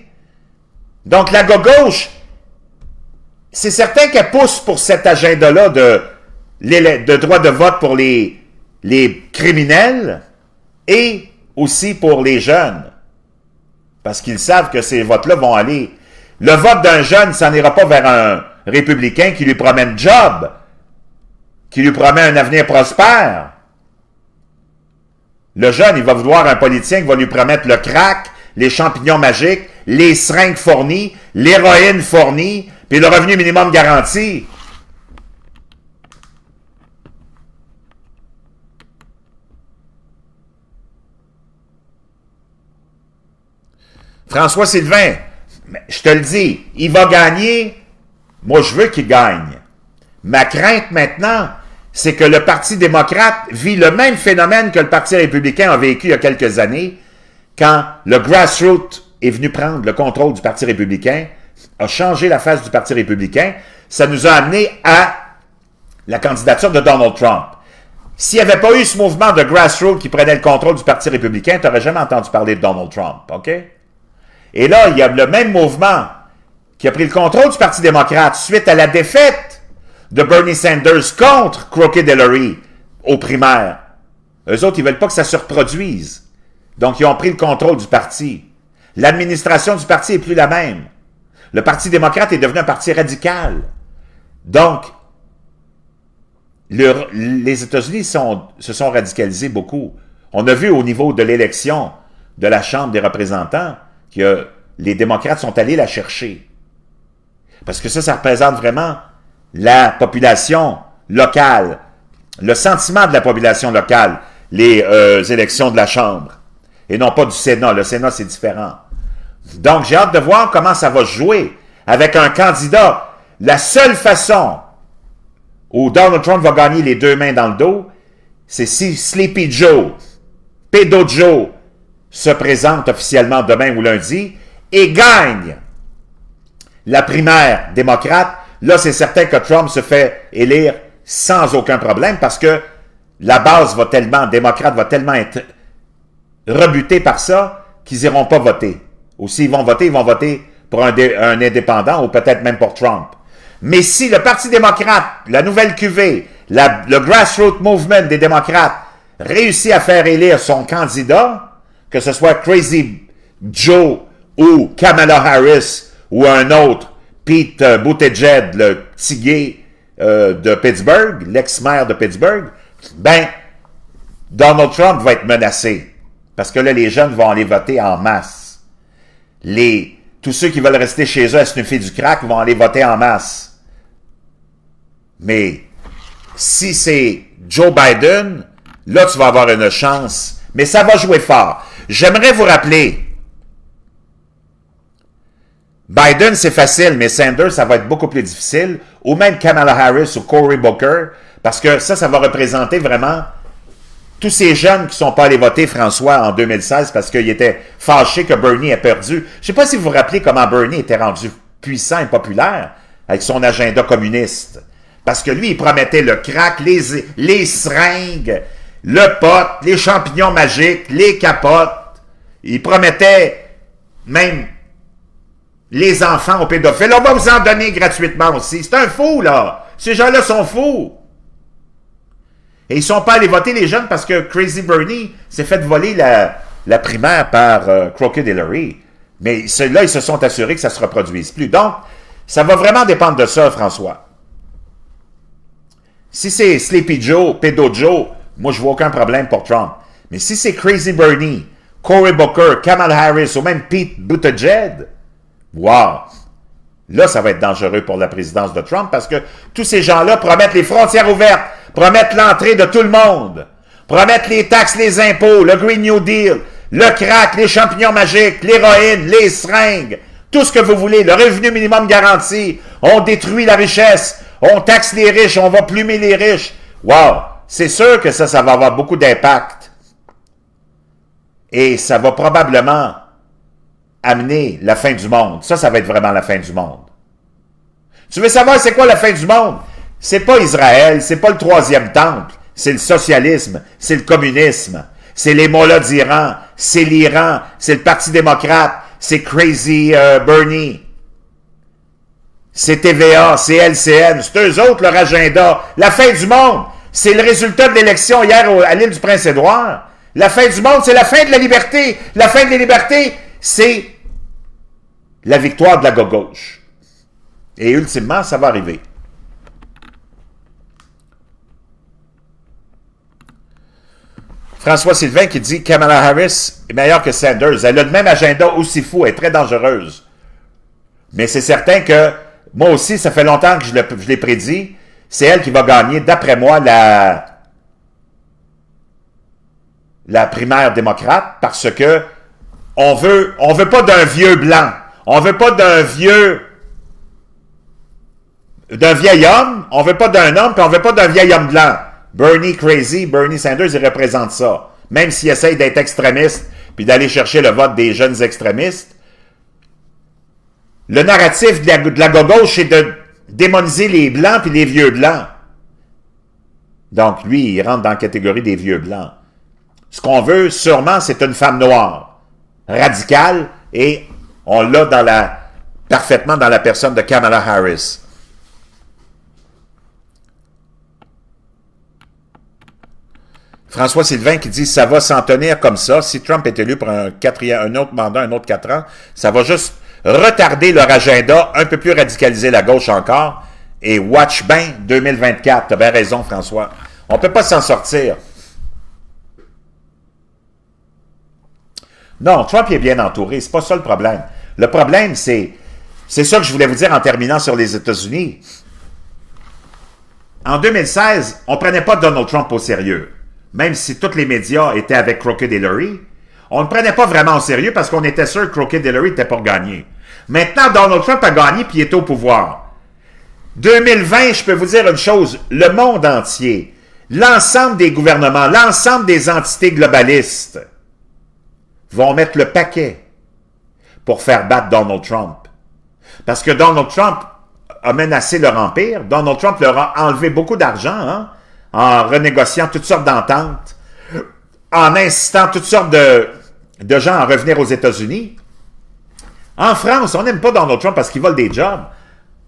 Donc, la gauche, c'est certain qu'elle pousse pour cet agenda-là de droit de vote pour les criminels et aussi pour les jeunes. Parce qu'ils savent que ces votes-là vont aller. Le vote d'un jeune, ça n'ira pas vers un républicain qui lui promet un job, qui lui promet un avenir prospère. Le jeune, il va vouloir un politicien qui va lui promettre le crack, les champignons magiques, les seringues fournies, l'héroïne fournie, puis le revenu minimum garanti. François Sylvain, je te le dis, il va gagner. Moi, je veux qu'il gagne. Ma crainte maintenant, c'est que le Parti démocrate vit le même phénomène que le Parti républicain a vécu il y a quelques années, quand le grassroots est venu prendre le contrôle du Parti républicain, a changé la face du Parti républicain. Ça nous a amené à la candidature de Donald Trump. S'il n'y avait pas eu ce mouvement de grassroots qui prenait le contrôle du Parti républicain, tu n'aurais jamais entendu parler de Donald Trump, OK? Et là, il y a le même mouvement qui a pris le contrôle du Parti démocrate suite à la défaite de Bernie Sanders contre Crooked Hillary aux primaires. Eux autres, ils ne veulent pas que ça se reproduise. Donc, ils ont pris le contrôle du parti. L'administration du parti n'est plus la même. Le Parti démocrate est devenu un parti radical. Donc, les États-Unis se sont radicalisés beaucoup. On a vu au niveau de l'élection de la Chambre des représentants que les démocrates sont allés la chercher. Parce que ça représente vraiment la population locale, le sentiment de la population locale, les élections de la Chambre, et non pas du Sénat. Le Sénat, c'est différent. Donc, j'ai hâte de voir comment ça va se jouer avec un candidat. La seule façon où Donald Trump va gagner les deux mains dans le dos, c'est si Sleepy Joe, Pédo Joe, se présente officiellement demain ou lundi et gagne la primaire démocrate. Là, c'est certain que Trump se fait élire sans aucun problème parce que la base démocrate va tellement être rebutée par ça qu'ils n'iront pas voter. Ou s'ils vont voter pour un indépendant ou peut-être même pour Trump. Mais si le Parti démocrate, la nouvelle cuvée, le grassroots movement des démocrates réussit à faire élire son candidat, que ce soit Crazy Joe ou Kamala Harris ou un autre, Pete Buttigieg, le petit gay de Pittsburgh, l'ex-maire de Pittsburgh, ben, Donald Trump va être menacé. Parce que là, les jeunes vont aller voter en masse. Tous ceux qui veulent rester chez eux à sniffer du crack vont aller voter en masse. Mais si c'est Joe Biden, là, tu vas avoir une chance. Mais ça va jouer fort. J'aimerais vous rappeler, Biden, c'est facile, mais Sanders, ça va être beaucoup plus difficile. Ou même Kamala Harris ou Cory Booker, parce que ça va représenter vraiment tous ces jeunes qui ne sont pas allés voter, François, en 2016, parce qu'ils étaient fâchés que Bernie ait perdu. Je ne sais pas si vous vous rappelez comment Bernie était rendu puissant et populaire avec son agenda communiste. Parce que lui, il promettait le crack, les seringues, le pot, les champignons magiques, les capotes. Il promettait même les enfants aux pédophiles. On va vous en donner gratuitement aussi. C'est un fou, là. Ces gens-là sont fous. Et ils ne sont pas allés voter, les jeunes, parce que Crazy Bernie s'est fait voler la primaire par Crooked Hillary. Mais là, ils se sont assurés que ça ne se reproduise plus. Donc, ça va vraiment dépendre de ça, François. Si c'est Sleepy Joe, Pédo Joe, moi, je vois aucun problème pour Trump. Mais si c'est Crazy Bernie, Cory Booker, Kamala Harris ou même Pete Buttigieg, wow! Là, ça va être dangereux pour la présidence de Trump parce que tous ces gens-là promettent les frontières ouvertes, promettent l'entrée de tout le monde, promettent les taxes, les impôts, le Green New Deal, le crack, les champignons magiques, l'héroïne, les seringues, tout ce que vous voulez, le revenu minimum garanti, on détruit la richesse, on taxe les riches, on va plumer les riches. Wow! C'est sûr que ça va avoir beaucoup d'impact. Et ça va probablement amener la fin du monde. Ça va être vraiment la fin du monde. Tu veux savoir c'est quoi la fin du monde? C'est pas Israël, c'est pas le troisième temple, c'est le socialisme, c'est le communisme, c'est les mollahs d'Iran, c'est l'Iran, c'est le Parti démocrate, c'est Crazy Bernie, c'est TVA, c'est LCN, c'est eux autres leur agenda. La fin du monde, c'est le résultat de l'élection hier à l'île du Prince-Édouard. La fin du monde, c'est la fin de la liberté. La fin des libertés, c'est la victoire de la gauche. Et ultimement, ça va arriver. François Sylvain qui dit « Kamala Harris est meilleure que Sanders. Elle a le même agenda aussi fou, elle est très dangereuse. » Mais c'est certain que, moi aussi, ça fait longtemps que je l'ai prédit, c'est elle qui va gagner, d'après moi, la primaire démocrate, parce que on veut pas d'un vieux blanc. On veut pas d'un vieil homme, on veut pas d'un homme, puis on veut pas d'un vieil homme blanc. Bernie Sanders, il représente ça. Même s'il essaye d'être extrémiste, puis d'aller chercher le vote des jeunes extrémistes, le narratif de la gauche, c'est de démoniser les blancs puis les vieux blancs. Donc, lui, il rentre dans la catégorie des vieux blancs. Ce qu'on veut, sûrement, c'est une femme noire, radicale, et on l'a parfaitement dans la personne de Kamala Harris. François Sylvain qui dit « Ça va s'en tenir comme ça. Si Trump est élu pour un autre mandat, un autre 4 ans, ça va juste retarder leur agenda, un peu plus radicaliser la gauche encore. Et watch bien 2024. » Tu as bien raison, François. On ne peut pas s'en sortir. Non, Trump est bien entouré. C'est pas ça le problème. Le problème, c'est ça que je voulais vous dire en terminant sur les États-Unis. En 2016, on ne prenait pas Donald Trump au sérieux. Même si tous les médias étaient avec Crooked Hillary, on ne prenait pas vraiment au sérieux parce qu'on était sûr que Crooked Hillary était pour gagner. Maintenant, Donald Trump a gagné puis il est au pouvoir. 2020, je peux vous dire une chose, le monde entier, l'ensemble des gouvernements, l'ensemble des entités globalistes vont mettre le paquet pour faire battre Donald Trump. Parce que Donald Trump a menacé leur empire. Donald Trump leur a enlevé beaucoup d'argent, en renégociant toutes sortes d'ententes, en incitant toutes sortes de gens à revenir aux États-Unis. En France, on n'aime pas Donald Trump parce qu'il vole des jobs.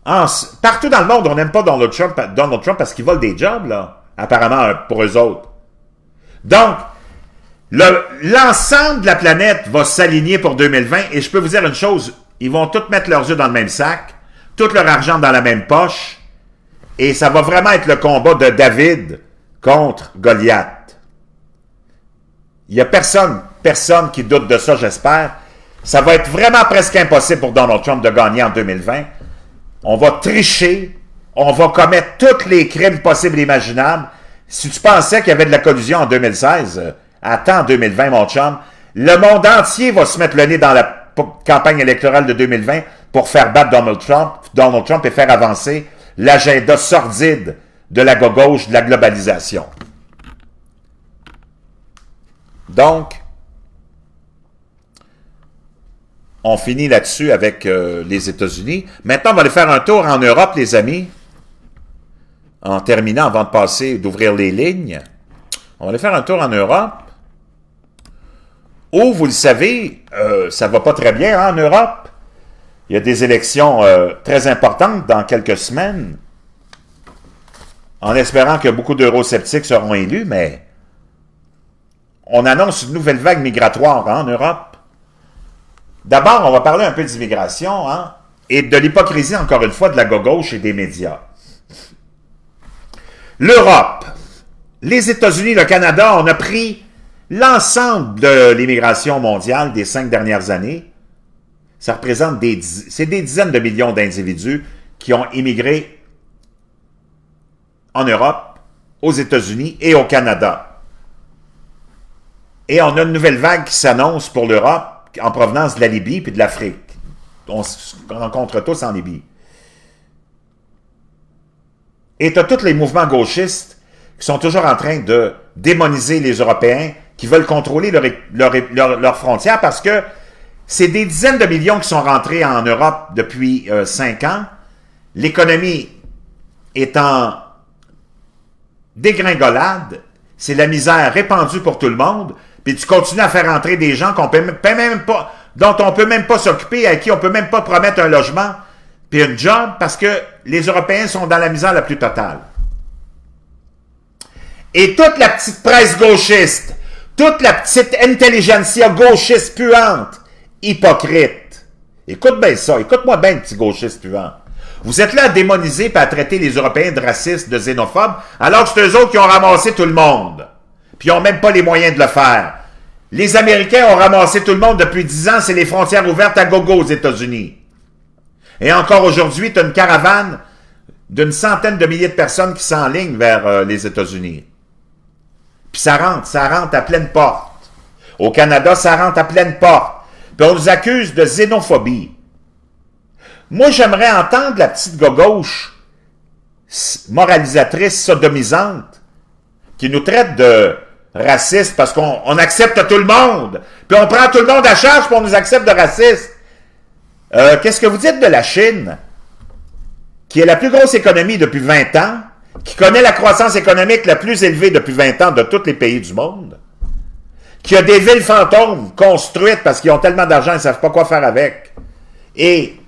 Partout dans le monde, on n'aime pas Donald Trump parce qu'il vole des jobs, là, apparemment pour eux autres. Donc, l'ensemble de la planète va s'aligner pour 2020, et je peux vous dire une chose, ils vont tous mettre leurs œufs dans le même sac, tout leur argent dans la même poche, et ça va vraiment être le combat de David contre Goliath. Il n'y a personne qui doute de ça, j'espère. Ça va être vraiment presque impossible pour Donald Trump de gagner en 2020. On va tricher, on va commettre tous les crimes possibles et imaginables. Si tu pensais qu'il y avait de la collusion en 2016, attends 2020, mon chum. Le monde entier va se mettre le nez dans la campagne électorale de 2020 pour faire battre Donald Trump et faire avancer l'agenda sordide de la gauche, de la globalisation. Donc, on finit là-dessus avec les États-Unis. Maintenant, on va aller faire un tour en Europe, les amis. En terminant, avant de passer, d'ouvrir les lignes. On va aller faire un tour en Europe. Où, vous le savez, ça va pas très bien hein, en Europe. Il y a des élections très importantes dans quelques semaines. En espérant que beaucoup d'eurosceptiques seront élus, mais on annonce une nouvelle vague migratoire hein, en Europe. D'abord, on va parler un peu d'immigration hein, et de l'hypocrisie, encore une fois, de la gauche et des médias. L'Europe, les États-Unis, le Canada, on a pris l'ensemble de l'immigration mondiale des 5 dernières années. Ça représente des dizaines de millions d'individus qui ont immigré en Europe, aux États-Unis et au Canada. Et on a une nouvelle vague qui s'annonce pour l'Europe en provenance de la Libye puis de l'Afrique. On se rencontre tous en Libye. Et tu as tous les mouvements gauchistes qui sont toujours en train de démoniser les Européens, qui veulent contrôler leurs frontières parce que c'est des dizaines de millions qui sont rentrés en Europe depuis 5 ans. L'économie est en dégringolade, c'est la misère répandue pour tout le monde, puis tu continues à faire entrer des gens dont on peut même pas s'occuper, à qui on peut même pas promettre un logement puis un job, parce que les Européens sont dans la misère la plus totale. Et toute la petite presse gauchiste, toute la petite intelligentsia gauchiste puante, hypocrite. Écoute bien ça, écoute-moi bien, petit gauchiste puant. Vous êtes là à démoniser et à traiter les Européens de racistes, de xénophobes, alors que c'est eux autres qui ont ramassé tout le monde. Puis ils n'ont même pas les moyens de le faire. Les Américains ont ramassé tout le monde depuis 10 ans, c'est les frontières ouvertes à gogo aux États-Unis. Et encore aujourd'hui, tu as une caravane d'une centaine de milliers de personnes qui s'enlignent vers les États-Unis. Puis ça rentre à pleine porte. Au Canada, ça rentre à pleine porte. Puis on nous accuse de xénophobie. Moi, j'aimerais entendre la petite gauche moralisatrice, sodomisante, qui nous traite de racistes parce qu'on accepte tout le monde. Puis on prend tout le monde à charge puis on nous accepte de racistes. Qu'est-ce que vous dites de la Chine, qui est la plus grosse économie depuis 20 ans, qui connaît la croissance économique la plus élevée depuis 20 ans de tous les pays du monde, qui a des villes fantômes construites parce qu'ils ont tellement d'argent, ils ne savent pas quoi faire avec, et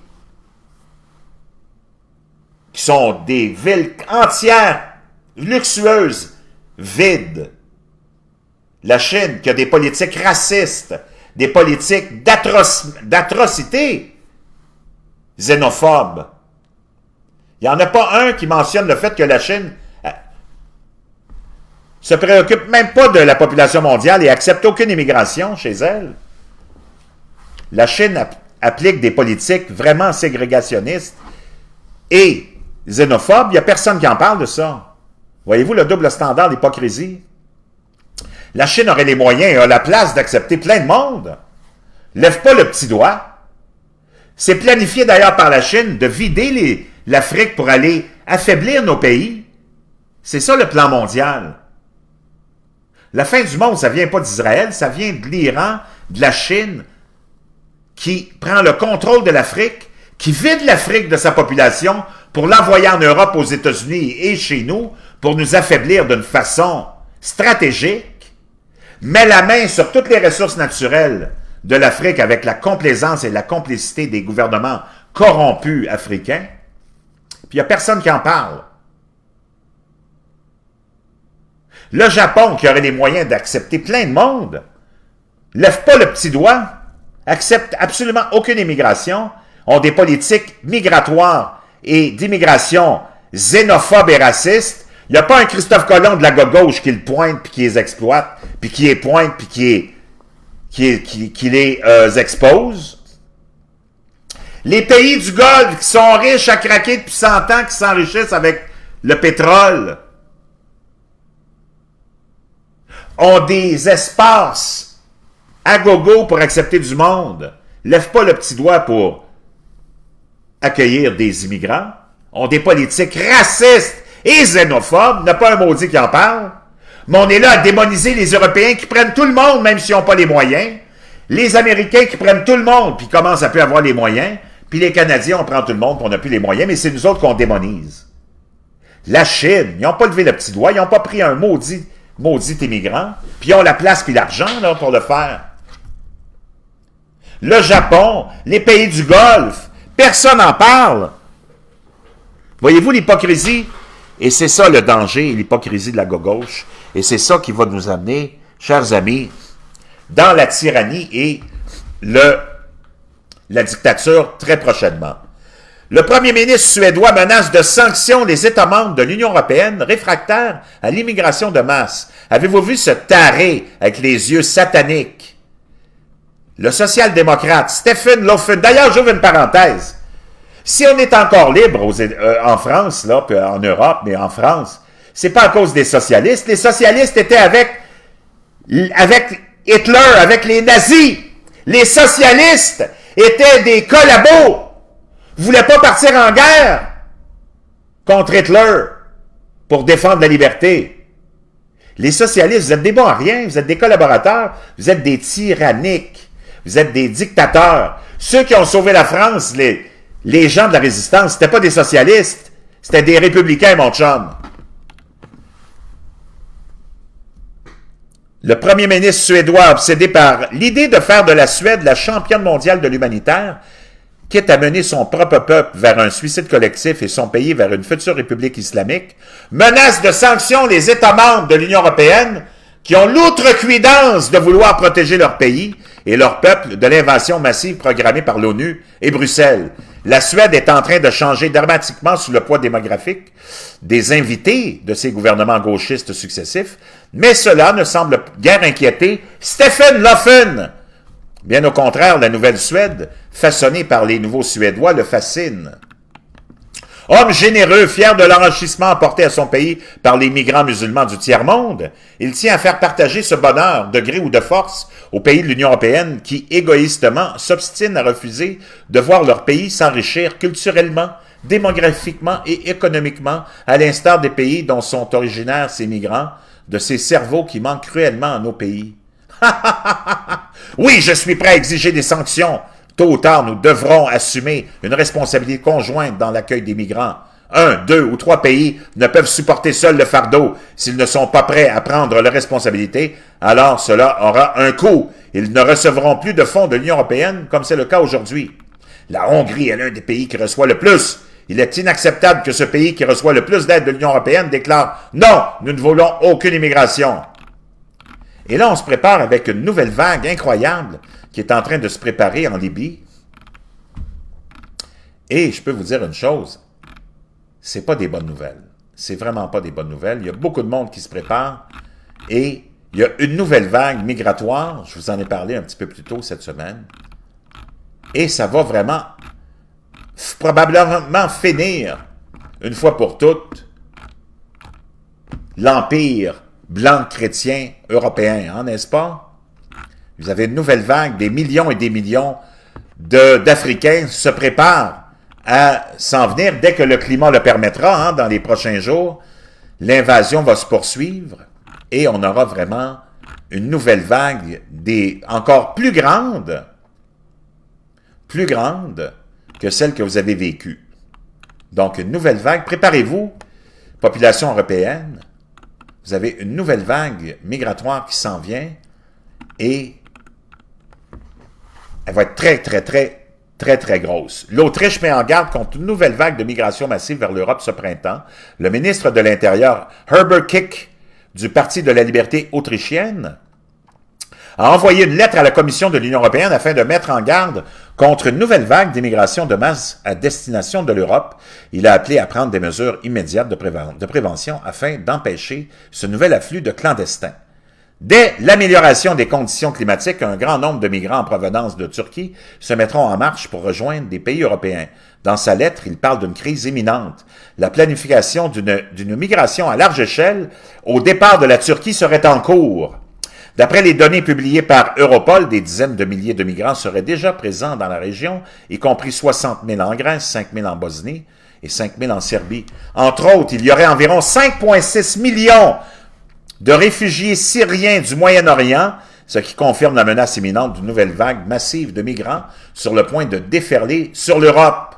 qui sont des villes entières, luxueuses, vides. La Chine, qui a des politiques racistes, des politiques d'atrocité, xénophobes. Il n'y en a pas un qui mentionne le fait que la Chine se préoccupe même pas de la population mondiale et accepte aucune immigration chez elle. La Chine applique des politiques vraiment ségrégationnistes et xénophobes. Il n'y a personne qui en parle de ça. Voyez-vous le double standard, l'hypocrisie? La Chine aurait les moyens et a la place d'accepter plein de monde. Lève pas le petit doigt. C'est planifié d'ailleurs par la Chine de vider l'Afrique pour aller affaiblir nos pays. C'est ça le plan mondial. La fin du monde, ça vient pas d'Israël, ça vient de l'Iran, de la Chine, qui prend le contrôle de l'Afrique, qui vide l'Afrique de sa population pour l'envoyer en Europe, aux États-Unis et chez nous, pour nous affaiblir d'une façon stratégique, met la main sur toutes les ressources naturelles de l'Afrique avec la complaisance et la complicité des gouvernements corrompus africains, puis il n'y a personne qui en parle. Le Japon, qui aurait les moyens d'accepter plein de monde, lève pas le petit doigt, accepte absolument aucune immigration, ont des politiques migratoires et d'immigration xénophobes et racistes, Il n'y a pas un Christophe Colomb de la gauche qui le pointe, puis qui les exploite, puis qui les pointe, puis qui les expose. Les pays du Golfe qui sont riches à craquer depuis 100 ans, qui s'enrichissent avec le pétrole, ont des espaces à gogo pour accepter du monde. Lève pas le petit doigt pour accueillir des immigrants. Ont des politiques racistes et xénophobes. Il n'y a pas un maudit qui en parle. Mais on est là à démoniser les Européens qui prennent tout le monde, même s'ils n'ont pas les moyens. Les Américains qui prennent tout le monde, puis commencent à plus avoir les moyens. Puis les Canadiens, on prend tout le monde, puis on n'a plus les moyens, mais c'est nous autres qu'on démonise. La Chine, ils n'ont pas levé le petit doigt, ils n'ont pas pris un maudit immigrant, puis ils ont la place puis l'argent là, pour le faire. Le Japon, les pays du Golfe, personne n'en parle. Voyez-vous l'hypocrisie? Et c'est ça le danger, l'hypocrisie de la gauche. Et c'est ça qui va nous amener, chers amis, dans la tyrannie et la dictature très prochainement. Le premier ministre suédois menace de sanctions les États membres de l'Union européenne réfractaires à l'immigration de masse. Avez-vous vu ce taré avec les yeux sataniques? Le social-démocrate Stephen Löfven, d'ailleurs, j'ouvre une parenthèse. Si on est encore libre en France, là, puis en Europe, mais en France, c'est pas à cause des socialistes. Les socialistes étaient avec Hitler, avec les nazis. Les socialistes étaient des collabos. Vous voulez pas partir en guerre contre Hitler pour défendre la liberté. Les socialistes, vous êtes des bons à rien, vous êtes des collaborateurs, vous êtes des tyranniques, vous êtes des dictateurs. Ceux qui ont sauvé la France, les gens de la résistance, c'était pas des socialistes, c'était des républicains, mon chum. Le premier ministre suédois, obsédé par l'idée de faire de la Suède la championne mondiale de l'humanitaire, quitte à mener son propre peuple vers un suicide collectif et son pays vers une future république islamique, menace de sanctions les États membres de l'Union européenne qui ont l'outrecuidance de vouloir protéger leur pays et leur peuple de l'invasion massive programmée par l'ONU et Bruxelles. La Suède est en train de changer dramatiquement sous le poids démographique des invités de ces gouvernements gauchistes successifs, mais cela ne semble guère inquiéter Stephen Löfven. Bien au contraire, la nouvelle Suède, façonnée par les nouveaux Suédois, le fascine. Homme généreux, fier de l'enrichissement apporté à son pays par les migrants musulmans du tiers-monde, il tient à faire partager ce bonheur, de gré ou de force, aux pays de l'Union européenne qui, égoïstement, s'obstinent à refuser de voir leur pays s'enrichir culturellement, démographiquement et économiquement, à l'instar des pays dont sont originaires ces migrants, de ces cerveaux qui manquent cruellement à nos pays. Oui, je suis prêt à exiger des sanctions. Tôt ou tard, nous devrons assumer une responsabilité conjointe dans l'accueil des migrants. 1, 2 ou 3 pays ne peuvent supporter seuls le fardeau. S'ils ne sont pas prêts à prendre leurs responsabilités, alors cela aura un coût. Ils ne recevront plus de fonds de l'Union européenne comme c'est le cas aujourd'hui. La Hongrie est l'un des pays qui reçoit le plus. Il est inacceptable que ce pays qui reçoit le plus d'aide de l'Union européenne déclare « Non, nous ne voulons aucune immigration ». Et là, on se prépare avec une nouvelle vague incroyable qui est en train de se préparer en Libye. Et je peux vous dire une chose, c'est pas des bonnes nouvelles. C'est vraiment pas des bonnes nouvelles. Il y a beaucoup de monde qui se prépare et il y a une nouvelle vague migratoire. Je vous en ai parlé un petit peu plus tôt cette semaine. Et ça va vraiment probablement finir une fois pour toutes l'empire blanc chrétien européen, hein, n'est-ce pas? Vous avez une nouvelle vague, des millions et des millions d'Africains se préparent à s'en venir dès que le climat le permettra, hein, dans les prochains jours. L'invasion va se poursuivre et on aura vraiment une nouvelle vague encore plus grande que celle que vous avez vécue. Donc, une nouvelle vague. Préparez-vous, population européenne. Vous avez une nouvelle vague migratoire qui s'en vient et elle va être très grosse. L'Autriche met en garde contre une nouvelle vague de migration massive vers l'Europe ce printemps. Le ministre de l'Intérieur, Herbert Kickl, du Parti de la liberté autrichienne, a envoyé une lettre à la Commission de l'Union européenne afin de mettre en garde Contre une nouvelle vague d'immigration de masse à destination de l'Europe, il a appelé à prendre des mesures immédiates de prévention afin d'empêcher ce nouvel afflux de clandestins. Dès l'amélioration des conditions climatiques, un grand nombre de migrants en provenance de Turquie se mettront en marche pour rejoindre des pays européens. Dans sa lettre, il parle d'une crise imminente. La planification d'une migration à large échelle au départ de la Turquie serait en cours. D'après les données publiées par Europol, des dizaines de milliers de migrants seraient déjà présents dans la région, y compris 60 000 en Grèce, 5 000 en Bosnie et 5 000 en Serbie. Entre autres, il y aurait environ 5,6 millions de réfugiés syriens du Moyen-Orient, ce qui confirme la menace imminente d'une nouvelle vague massive de migrants sur le point de déferler sur l'Europe.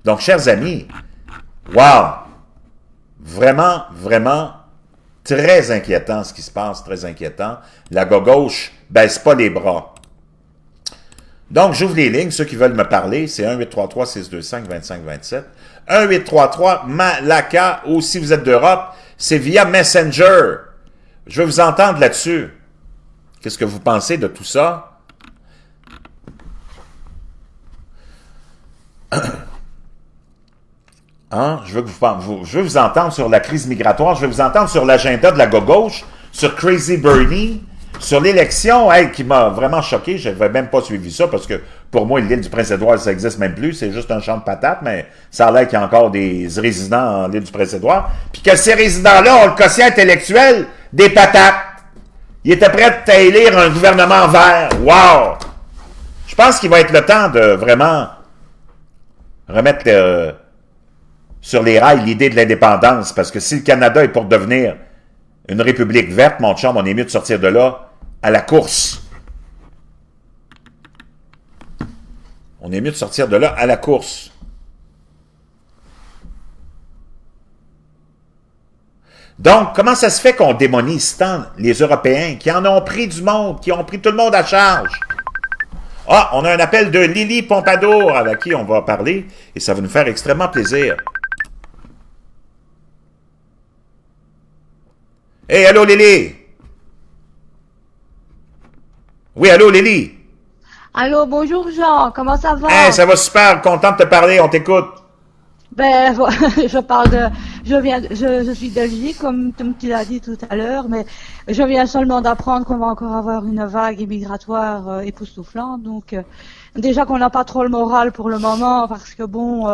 Donc, chers amis, wow! Vraiment, vraiment très inquiétant ce qui se passe, très inquiétant. La gauche baisse pas les bras. Donc, j'ouvre les lignes. Ceux qui veulent me parler, c'est 1-833-625-2527. 1-833-MALACA, ou si vous êtes d'Europe, c'est via Messenger. Je veux vous entendre là-dessus. Qu'est-ce que vous pensez de tout ça? Hein? Je veux vous entendre sur la crise migratoire, je veux vous entendre sur l'agenda de la gauche, sur Crazy Bernie, sur l'élection, qui m'a vraiment choqué. Je n'avais même pas suivi ça parce que pour moi, l'île du Prince-Édouard, ça n'existe même plus. C'est juste un champ de patates, mais ça a l'air qu'il y a encore des résidents en l'île du Prince-Édouard. Puis que ces résidents-là ont le quotient intellectuel des patates. Ils étaient prêts à élire un gouvernement vert. Wow! Je pense qu'il va être le temps de vraiment remettre sur les rails l'idée de l'indépendance, parce que si le Canada est pour devenir une république verte, mon chum, on est mieux de sortir de là à la course. On est mieux de sortir de là à la course. Donc, comment ça se fait qu'on démonise tant les Européens, qui en ont pris du monde, qui ont pris tout le monde à charge? Ah, on a un appel de Lily Pompadour, avec qui on va parler, et ça va nous faire extrêmement plaisir. Hey, allô, Lily? Oui, allô, Lily? Allô, bonjour Jean, comment ça va? Hey, ça va super, content de te parler, on t'écoute. Ben, je suis de Belgique, comme tu l'as dit tout à l'heure, mais je viens seulement d'apprendre qu'on va encore avoir une vague migratoire époustouflante, donc déjà qu'on n'a pas trop le moral pour le moment, parce que bon,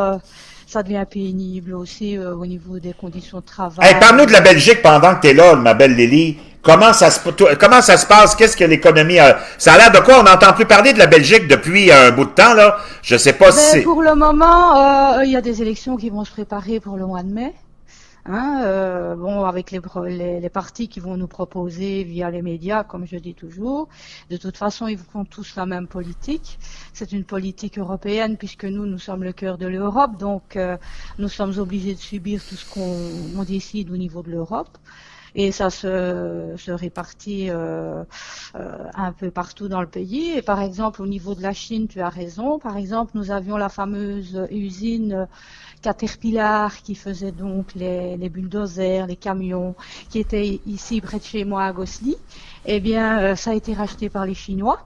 ça devient pénible aussi au niveau des conditions de travail. Hey, parle-nous de la Belgique pendant que tu es là, ma belle Lily. Comment ça se passe? Qu'est-ce que l'économie a? Ça a l'air de quoi? On n'entend plus parler de la Belgique depuis un bout de temps, là. Je sais pas si c'est... Pour le moment, il y a des élections qui vont se préparer pour le mois de mai. Bon, avec les partis qui vont nous proposer via les médias, comme je dis toujours. De toute façon, ils font tous la même politique. C'est une politique européenne puisque nous sommes le cœur de l'Europe, donc nous sommes obligés de subir tout ce qu'on décide au niveau de l'Europe. Et ça se répartit un peu partout dans le pays. Et par exemple, au niveau de la Chine, tu as raison. Par exemple, nous avions la fameuse usine Caterpillar qui faisait donc les bulldozers, les camions, qui était ici près de chez moi à Gosselies. Eh bien, ça a été racheté par les Chinois.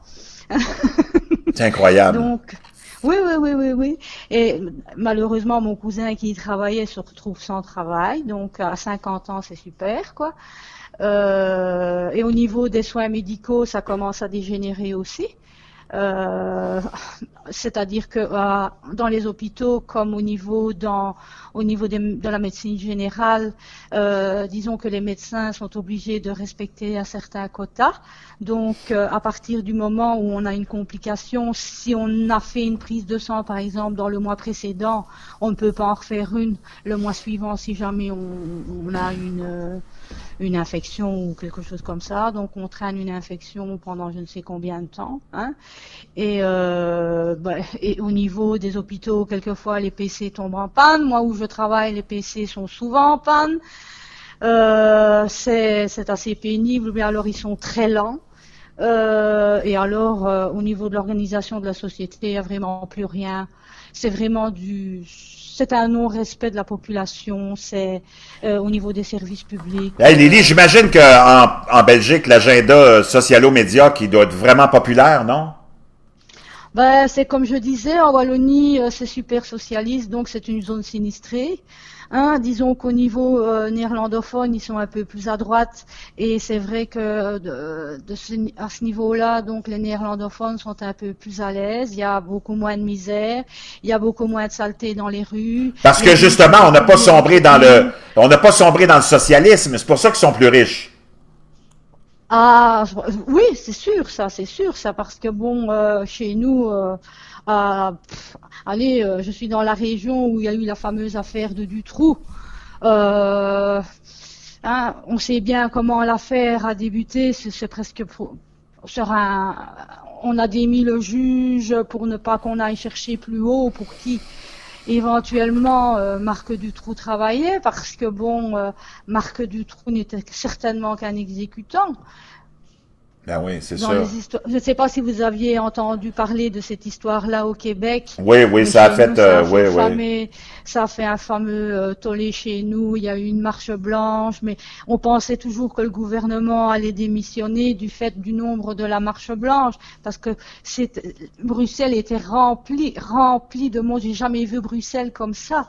C'est incroyable. Donc, oui. Et malheureusement, mon cousin qui y travaillait se retrouve sans travail. Donc, à 50 ans, c'est super, quoi. Et au niveau des soins médicaux, ça commence à dégénérer aussi. C'est-à-dire que dans les hôpitaux, comme au niveau de la médecine générale, disons que les médecins sont obligés de respecter un certain quota. Donc, à partir du moment où on a une complication, si on a fait une prise de sang, par exemple, dans le mois précédent, on ne peut pas en refaire une le mois suivant si jamais on a une infection ou quelque chose comme ça. Donc, on traîne une infection pendant je ne sais combien de temps. Et au niveau des hôpitaux, quelquefois, les PC tombent en panne. Moi, où je travaille, les PC sont souvent en panne. C'est assez pénible, mais alors ils sont très lents. Et alors, au niveau de l'organisation de la société, il n'y a vraiment plus rien. C'est vraiment c'est un non-respect de la population, c'est au niveau des services publics. Hey Lily, j'imagine qu'en Belgique, l'agenda socialo-média qui doit être vraiment populaire, non? Ben, c'est comme je disais, en Wallonie, c'est super socialiste, donc c'est une zone sinistrée. Hein, disons qu'au niveau néerlandophone, ils sont un peu plus à droite, et c'est vrai que à ce niveau-là, donc les néerlandophones sont un peu plus à l'aise. Il y a beaucoup moins de misère, il y a beaucoup moins de saleté dans les rues. Parce que justement, on n'a pas sombré dans le socialisme. C'est pour ça qu'ils sont plus riches. Ah, oui, c'est sûr, ça, parce que bon, chez nous, allez, je suis dans la région où il y a eu la fameuse affaire de Dutroux. Hein, on sait bien comment l'affaire a débuté, c'est presque sur on a démis le juge pour ne pas qu'on aille chercher plus haut pour qui éventuellement Marc Dutroux travaillait, parce que bon, Marc Dutroux n'était certainement qu'un exécutant. Ben oui, c'est Dans sûr. je ne sais pas si vous aviez entendu parler de cette histoire-là au Québec. Oui, Mais ça a chez fait, nous, ça a fait oui. ça a fait un fameux tollé chez nous. Il y a eu une marche blanche, mais on pensait toujours que le gouvernement allait démissionner du fait du nombre de la marche blanche, parce que Bruxelles était rempli de monde. J'ai jamais vu Bruxelles comme ça.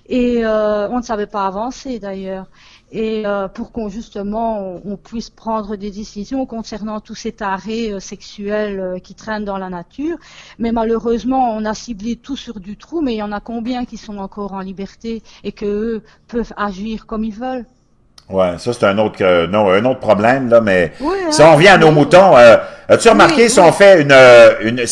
Et on ne savait pas avancer d'ailleurs. Et pour qu'on justement on puisse prendre des décisions concernant tous ces tarés sexuels qui traînent dans la nature. Mais malheureusement, on a ciblé tout sur Dutroux, mais il y en a combien qui sont encore en liberté et qu'eux peuvent agir comme ils veulent. Ouais, ça c'est un autre un autre problème là, mais Oui, si hein, on revient à nos oui, moutons, as-tu remarqué oui, si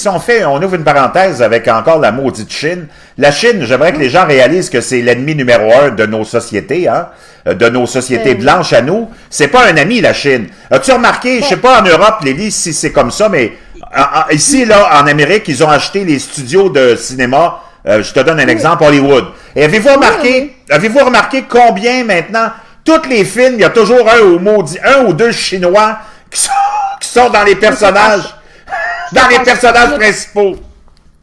on fait on ouvre une parenthèse avec encore la maudite Chine. La Chine, j'aimerais que les gens réalisent que c'est l'ennemi numéro 1 de nos sociétés, hein, de nos sociétés oui. blanches à nous. C'est pas un ami la Chine. As-tu remarqué, je sais pas en Europe, Lélie, si c'est comme ça, mais ici là en Amérique, ils ont acheté les studios de cinéma. Je te donne un exemple, Hollywood. Et avez-vous remarqué combien maintenant tous les films, il y a toujours un ou deux Chinois qui sont dans les personnages, principaux.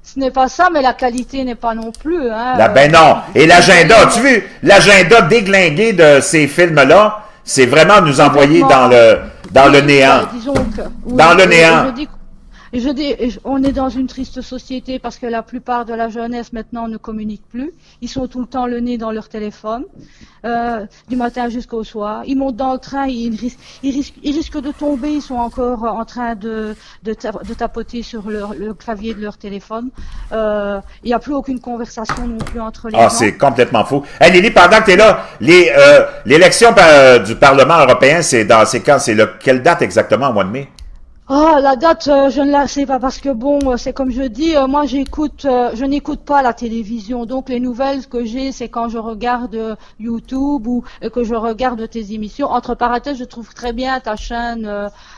Ce n'est pas ça, mais la qualité n'est pas non plus. Hein, Ben non. Et l'agenda, as-tu vu? L'agenda déglingué de ces films-là, c'est vraiment nous envoyer dans le néant. Disons que, oui, Dans le néant. On est dans une triste société parce que la plupart de la jeunesse maintenant ne communique plus. Ils sont tout le temps le nez dans leur téléphone, du matin jusqu'au soir. Ils montent dans le train, ils risquent de tomber. Ils sont encore en train de tapoter sur le clavier de leur téléphone. Il n'y a plus aucune conversation non plus entre les gens. C'est complètement fou. Hey, Lily, pendant que tu es là, l'élection du Parlement européen, c'est quand? Quelle date exactement, au mois de mai? Ah, la date, je ne la sais pas parce que bon, c'est comme je dis, moi je n'écoute pas la télévision, donc les nouvelles que j'ai, c'est quand je regarde YouTube ou que je regarde tes émissions. Entre parenthèses, je trouve très bien ta chaîne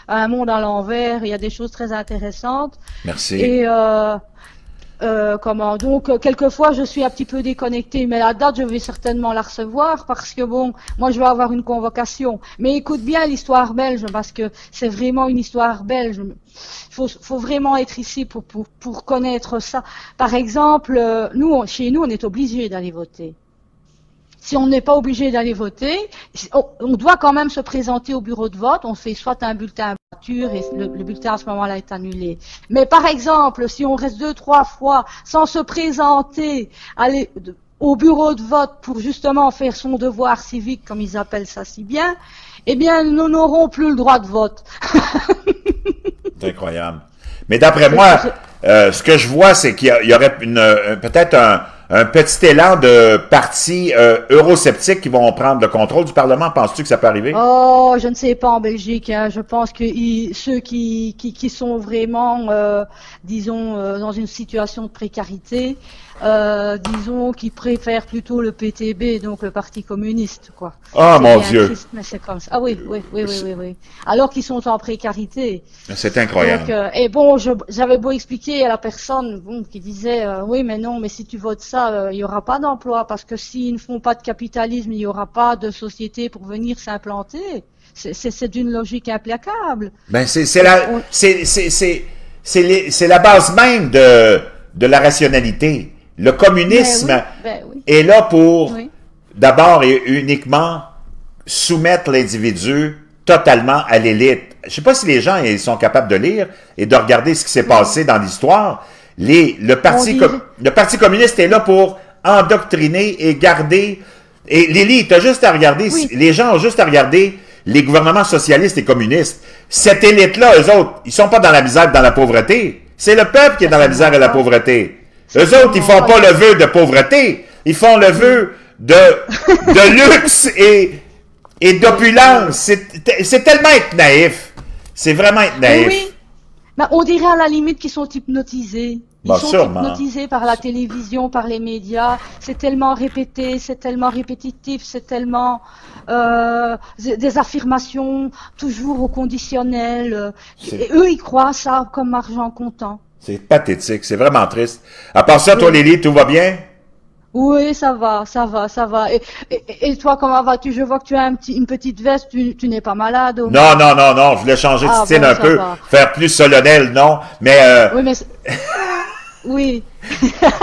Un monde à l'envers. Il y a des choses très intéressantes. Merci. Et donc quelquefois je suis un petit peu déconnectée, mais la date je vais certainement la recevoir parce que bon, moi je vais avoir une convocation. Mais écoute bien l'histoire belge parce que c'est vraiment une histoire belge. Faut vraiment être ici pour connaître ça. Par exemple, chez nous on est obligé d'aller voter. Si on n'est pas obligé d'aller voter, on doit quand même se présenter au bureau de vote. On fait soit un bulletin voiture et le bulletin à ce moment-là est annulé. Mais par exemple, si on reste 2-3 fois sans se présenter, aller au bureau de vote pour justement faire son devoir civique, comme ils appellent ça si bien, eh bien, nous n'aurons plus le droit de vote. C'est incroyable. Mais d'après moi, ce que je vois, c'est qu'il y aurait peut-être un petit élan de partis eurosceptiques qui vont prendre le contrôle du Parlement. Penses-tu que ça peut arriver? Oh, je ne sais pas en Belgique. Hein. Je pense que ceux qui sont vraiment, disons, dans une situation de précarité, disons, qui préfèrent plutôt le PTB, donc le Parti communiste, quoi. Oh mon Dieu! Triste, mais c'est comme ça. Ah oui. Alors qu'ils sont en précarité. C'est incroyable. Donc, et bon, j'avais beau expliquer à la personne qui disait oui, mais non, mais si tu votes ça, il y aura pas d'emploi parce que s'ils ne font pas de capitalisme, il y aura pas de société pour venir s'implanter. C'est d'une logique implacable. Ben c'est la base même de la rationalité. Le communisme oui. est là pour d'abord et uniquement soumettre l'individu totalement à l'élite. Je sais pas si les gens ils sont capables de lire et de regarder ce qui s'est passé dans l'histoire. Le Parti communiste est là pour endoctriner et garder... Et Lily, t'as juste à regarder, les gens ont juste à regarder les gouvernements socialistes et communistes. Cette élite-là, eux autres, ils sont pas dans la misère, dans la pauvreté. C'est le peuple qui est dans la misère et la pauvreté. Eux autres, ils font pas le vœu de pauvreté. Ils font le vœu de luxe et d'opulence. C'est tellement être naïf. C'est vraiment être naïf. Oui. Ben, on dirait à la limite qu'ils sont hypnotisés. Ils sont hypnotisés par la télévision, par les médias. C'est tellement répété, c'est tellement répétitif, c'est tellement des affirmations toujours au conditionnel. Et eux, ils croient ça comme argent comptant. C'est pathétique, c'est vraiment triste. À part ça, toi, Lily, tout va bien? Oui, ça va. Et toi, comment vas-tu? Je vois que tu as une petite veste, tu n'es pas malade. Non, je voulais changer de style un peu, faire plus solennel, non, mais... Oui, mais... Oui.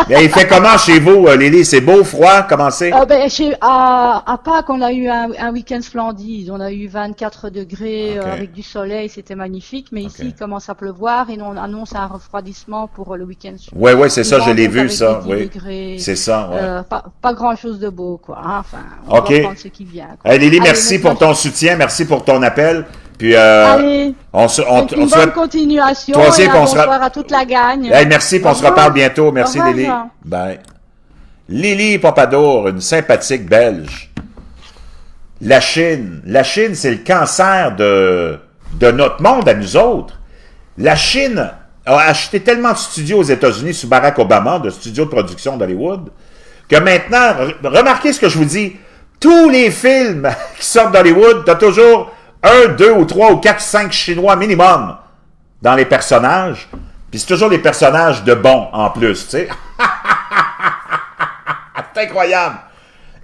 Mais il fait comment chez vous, Lily? C'est beau, froid? Comment c'est? À Pâques, on a eu un week-end splendide. On a eu 24 degrés avec du soleil, c'était magnifique. Mais ici, il commence à pleuvoir et on annonce un refroidissement pour le week-end. Oui, c'est ça, je l'ai vu, ça. Oui. C'est ça, ouais. Pas grand-chose de beau, quoi. Hein? Enfin, on va prendre ce qui vient. Hey, Lily, merci pour ton soutien, merci pour ton appel. Puis, allez, une bonne continuation. Toi aussi, et bonsoir à toute la gang. Hey, merci, puis on se reparle bientôt. Merci, Lily. Bye. Lily Pompadour, une sympathique Belge. La Chine, c'est le cancer de notre monde à nous autres. La Chine a acheté tellement de studios aux États-Unis sous Barack Obama, de studios de production d'Hollywood, que maintenant, remarquez ce que je vous dis, tous les films qui sortent d'Hollywood, t'as toujours 1, 2 ou 3 ou 4, 5 Chinois minimum dans les personnages. Puis c'est toujours des personnages de bons en plus, tu sais. C'est incroyable.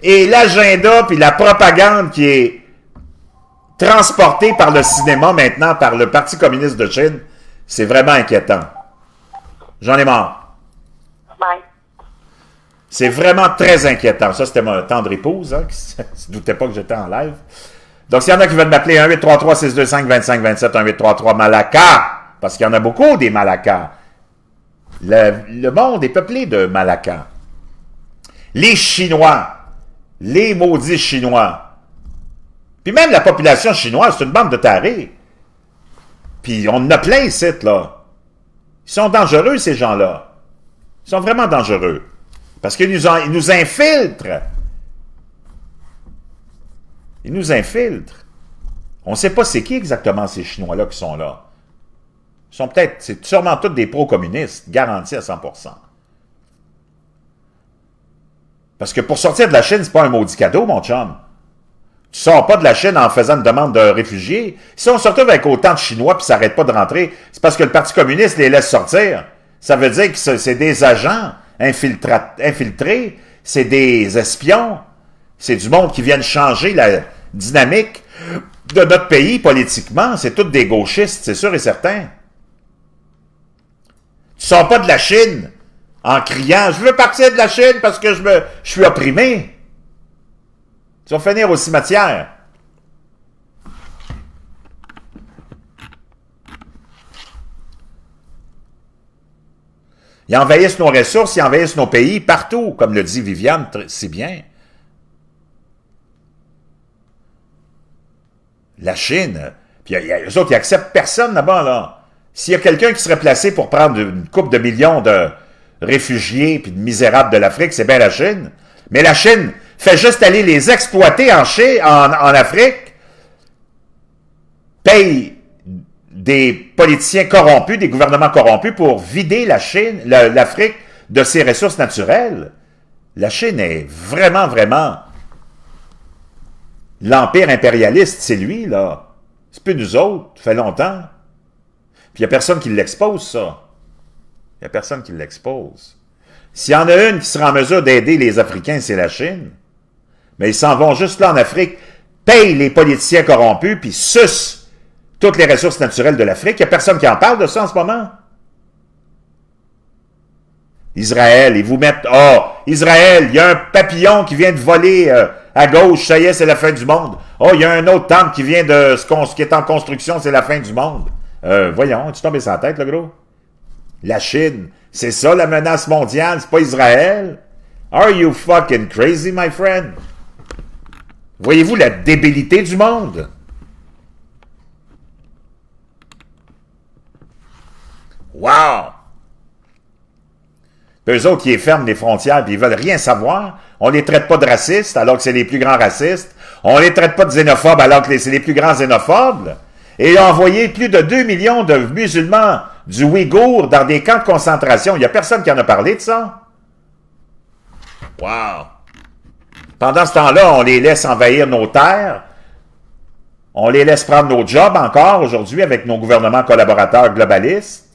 Et l'agenda puis la propagande qui est transportée par le cinéma maintenant, par le Parti communiste de Chine, c'est vraiment inquiétant. J'en ai marre. Bye. C'est vraiment très inquiétant. Ça, c'était ma tendre épouse, hein, qui ne se doutait pas que j'étais en live. Donc, s'il y en a qui veulent m'appeler, 1-833-625-2527, 1-833-Malaka, parce qu'il y en a beaucoup des Malakas. Le monde est peuplé de Malakas. Les Chinois, les maudits Chinois, puis même la population chinoise, c'est une bande de tarés. Puis on en a plein ici, là. Ils sont dangereux, ces gens-là. Ils sont vraiment dangereux. Parce qu'ils nous infiltrent. Ils nous infiltrent. On ne sait pas c'est qui exactement ces Chinois-là qui sont là. Ils sont peut-être, c'est sûrement tous des pro-communistes, garantis à 100%. Parce que pour sortir de la Chine, c'est pas un maudit cadeau, mon chum. Tu sors pas de la Chine en faisant une demande de réfugiés. Si on se retrouve avec autant de Chinois puis ça n'arrête pas de rentrer, c'est parce que le Parti communiste les laisse sortir. Ça veut dire que c'est des agents infiltrés, c'est des espions, c'est du monde qui viennent changer la dynamique de notre pays politiquement. C'est tous des gauchistes, c'est sûr et certain. Tu sors pas de la Chine en criant « Je veux partir de la Chine parce que je suis opprimé ». Tu vas finir au cimetière. Ils envahissent nos ressources, ils envahissent nos pays, partout, comme le dit Viviane, si bien. La Chine, puis eux autres, ils acceptent personne là-bas, là. S'il y a quelqu'un qui serait placé pour prendre une couple de millions de réfugiés puis de misérables de l'Afrique, c'est bien la Chine. Mais la Chine fait juste aller les exploiter en Afrique, paye des politiciens corrompus, des gouvernements corrompus pour vider la Chine, l'Afrique de ses ressources naturelles. La Chine est vraiment, vraiment l'empire impérialiste, c'est lui, là. C'est plus nous autres, ça fait longtemps. Puis il n'y a personne qui l'expose, ça. Il n'y a personne qui l'expose. S'il y en a une qui sera en mesure d'aider les Africains, c'est la Chine. Mais ils s'en vont juste là en Afrique, payent les politiciens corrompus, puis sucent toutes les ressources naturelles de l'Afrique. Il n'y a personne qui en parle de ça en ce moment. Israël, ils vous mettent... Oh, Israël, il y a un papillon qui vient de voler à gauche, ça y est, c'est la fin du monde. Oh, il y a un autre temple qui vient de... ce qui est en construction, c'est la fin du monde. Voyons, tu tombes sur la tête, le gros? La Chine. C'est ça la menace mondiale, c'est pas Israël? Are you fucking crazy, my friend? Voyez-vous la débilité du monde? Wow! Puis eux autres, ils ferment les frontières puis ils veulent rien savoir. On les traite pas de racistes alors que c'est les plus grands racistes. On les traite pas de xénophobes alors que c'est les plus grands xénophobes. Et ils ont envoyé plus de 2 millions de musulmans du Ouïghour dans des camps de concentration. Il n'y a personne qui en a parlé de ça. Wow! Pendant ce temps-là, on les laisse envahir nos terres. On les laisse prendre nos jobs encore aujourd'hui avec nos gouvernements collaborateurs globalistes.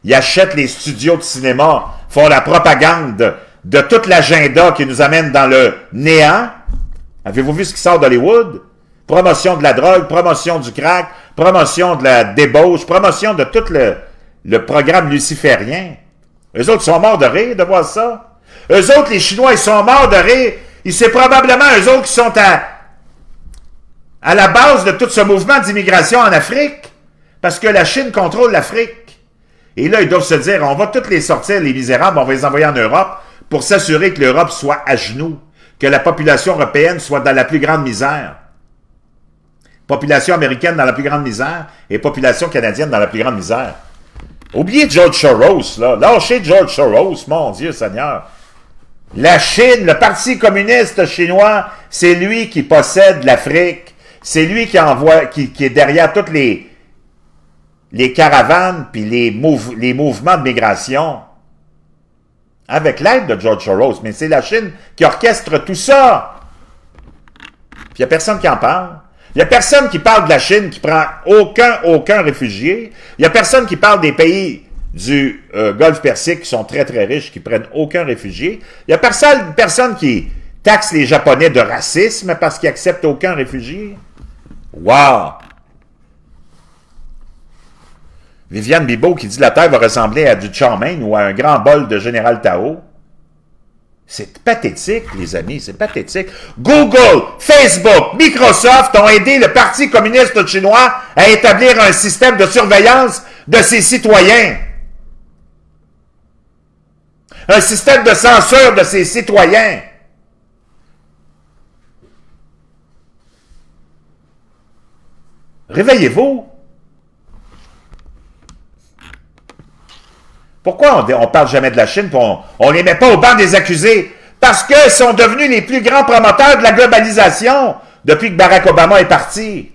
Ils achètent les studios de cinéma, font la propagande de tout l'agenda qui nous amène dans le néant. Avez-vous vu ce qui sort d'Hollywood? Promotion de la drogue, promotion du crack, promotion de la débauche, promotion de tout le programme luciférien. Eux autres sont morts de rire de voir ça. Eux autres, les Chinois, ils sont morts de rire. C'est probablement eux autres qui sont à la base de tout ce mouvement d'immigration en Afrique, parce que la Chine contrôle l'Afrique. Et là, ils doivent se dire, on va toutes les sortir, les misérables, on va les envoyer en Europe pour s'assurer que l'Europe soit à genoux, que la population européenne soit dans la plus grande misère. Population américaine dans la plus grande misère et population canadienne dans la plus grande misère. Oubliez George Soros, là. Lâchez George Soros, mon Dieu Seigneur. La Chine, le Parti communiste chinois, c'est lui qui possède l'Afrique. C'est lui qui envoie, qui est derrière toutes les caravanes puis les mouvements de migration. Avec l'aide de George Soros. Mais c'est la Chine qui orchestre tout ça. Puis il n'y a personne qui en parle. Il n'y a personne qui parle de la Chine qui prend aucun réfugié. Il n'y a personne qui parle des pays du Golfe Persique qui sont très très riches, qui prennent aucun réfugié. Il n'y a personne qui taxe les Japonais de racisme parce qu'ils n'acceptent aucun réfugié. Wow! Viviane Bibot qui dit la Terre va ressembler à du chow mein ou à un grand bol de Général Tao. C'est pathétique, les amis, c'est pathétique. Google, Facebook, Microsoft ont aidé le Parti communiste chinois à établir un système de surveillance de ses citoyens. Un système de censure de ses citoyens. Réveillez-vous. Pourquoi on ne parle jamais de la Chine et on ne les met pas au banc des accusés? Parce qu'ils sont devenus les plus grands promoteurs de la globalisation depuis que Barack Obama est parti.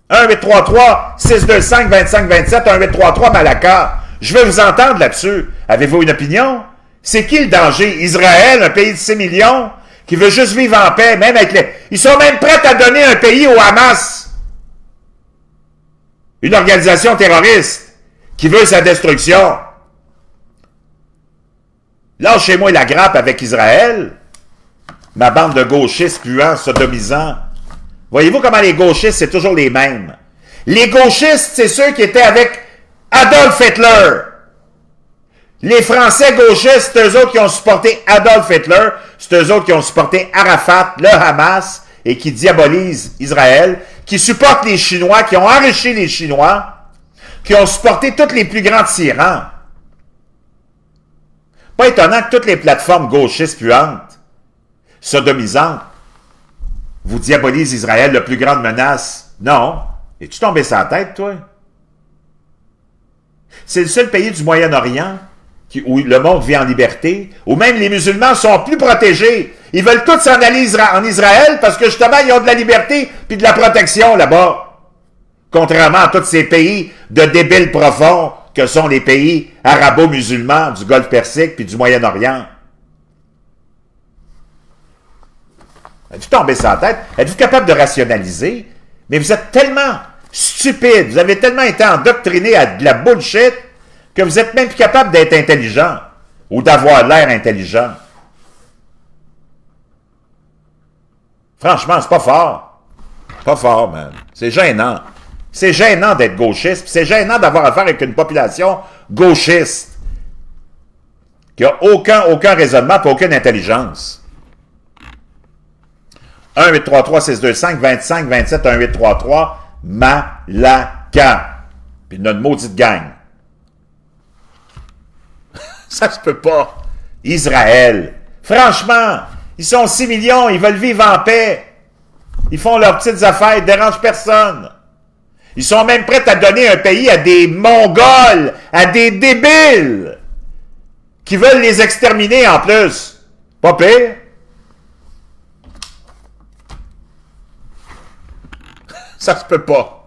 1-833-625-2527, 1-833-Malaka. Je veux vous entendre là-dessus. Avez-vous une opinion? C'est qui le danger? Israël, un pays de 6 millions, qui veut juste vivre en paix, même avec les... Ils sont même prêts à donner un pays au Hamas. Une organisation terroriste qui veut sa destruction. Lâchez-moi la grappe avec Israël, ma bande de gauchistes puants, sodomisants. Voyez-vous comment les gauchistes, c'est toujours les mêmes. Les gauchistes, c'est ceux qui étaient avec Adolf Hitler. Les Français gauchistes, c'est eux autres qui ont supporté Adolf Hitler, c'est eux autres qui ont supporté Arafat, le Hamas, et qui diabolisent Israël, qui supportent les Chinois, qui ont enrichi les Chinois, qui ont supporté tous les plus grands tyrans. Pas étonnant que toutes les plateformes gauchistes puantes, sodomisantes, vous diabolisent Israël, la plus grande menace. Non. Es-tu tombé sur la tête, toi? C'est le seul pays du Moyen-Orient où le monde vit en liberté, où même les musulmans sont plus protégés. Ils veulent tous s'en aller en Israël parce que justement, ils ont de la liberté puis de la protection là-bas. Contrairement à tous ces pays de débiles profonds que sont les pays arabo-musulmans du Golfe Persique puis du Moyen-Orient. Êtes-vous tombé sur la tête? Êtes-vous capable de rationaliser? Mais vous êtes tellement stupide, vous avez tellement été endoctriné à de la bullshit que vous êtes même plus capable d'être intelligent ou d'avoir l'air intelligent. Franchement, c'est pas fort. Pas fort, man. C'est gênant. C'est gênant d'être gauchiste, puis c'est gênant d'avoir affaire avec une population gauchiste qui n'a aucun raisonnement et aucune intelligence. 1-833-625-2527, 1-833-Malaka. Puis notre maudite gang. Ça se peut pas. Israël. Franchement, ils sont 6 millions, ils veulent vivre en paix. Ils font leurs petites affaires, ils ne dérangent personne. Ils sont même prêts à donner un pays à des Mongols, à des débiles, qui veulent les exterminer en plus. Pas pire. Ça se peut pas.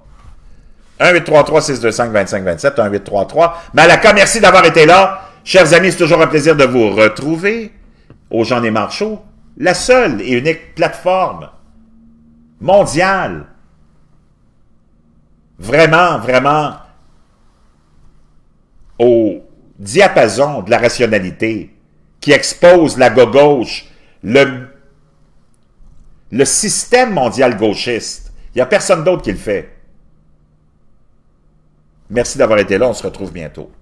1-833-625-2527, 1-833. Malaka, merci d'avoir été là. Chers amis, c'est toujours un plaisir de vous retrouver au J'en ai marre show, la seule et unique plateforme mondiale, vraiment, vraiment au diapason de la rationalité, qui expose la gauche, le système mondial gauchiste. Il n'y a personne d'autre qui le fait. Merci d'avoir été là, on se retrouve bientôt.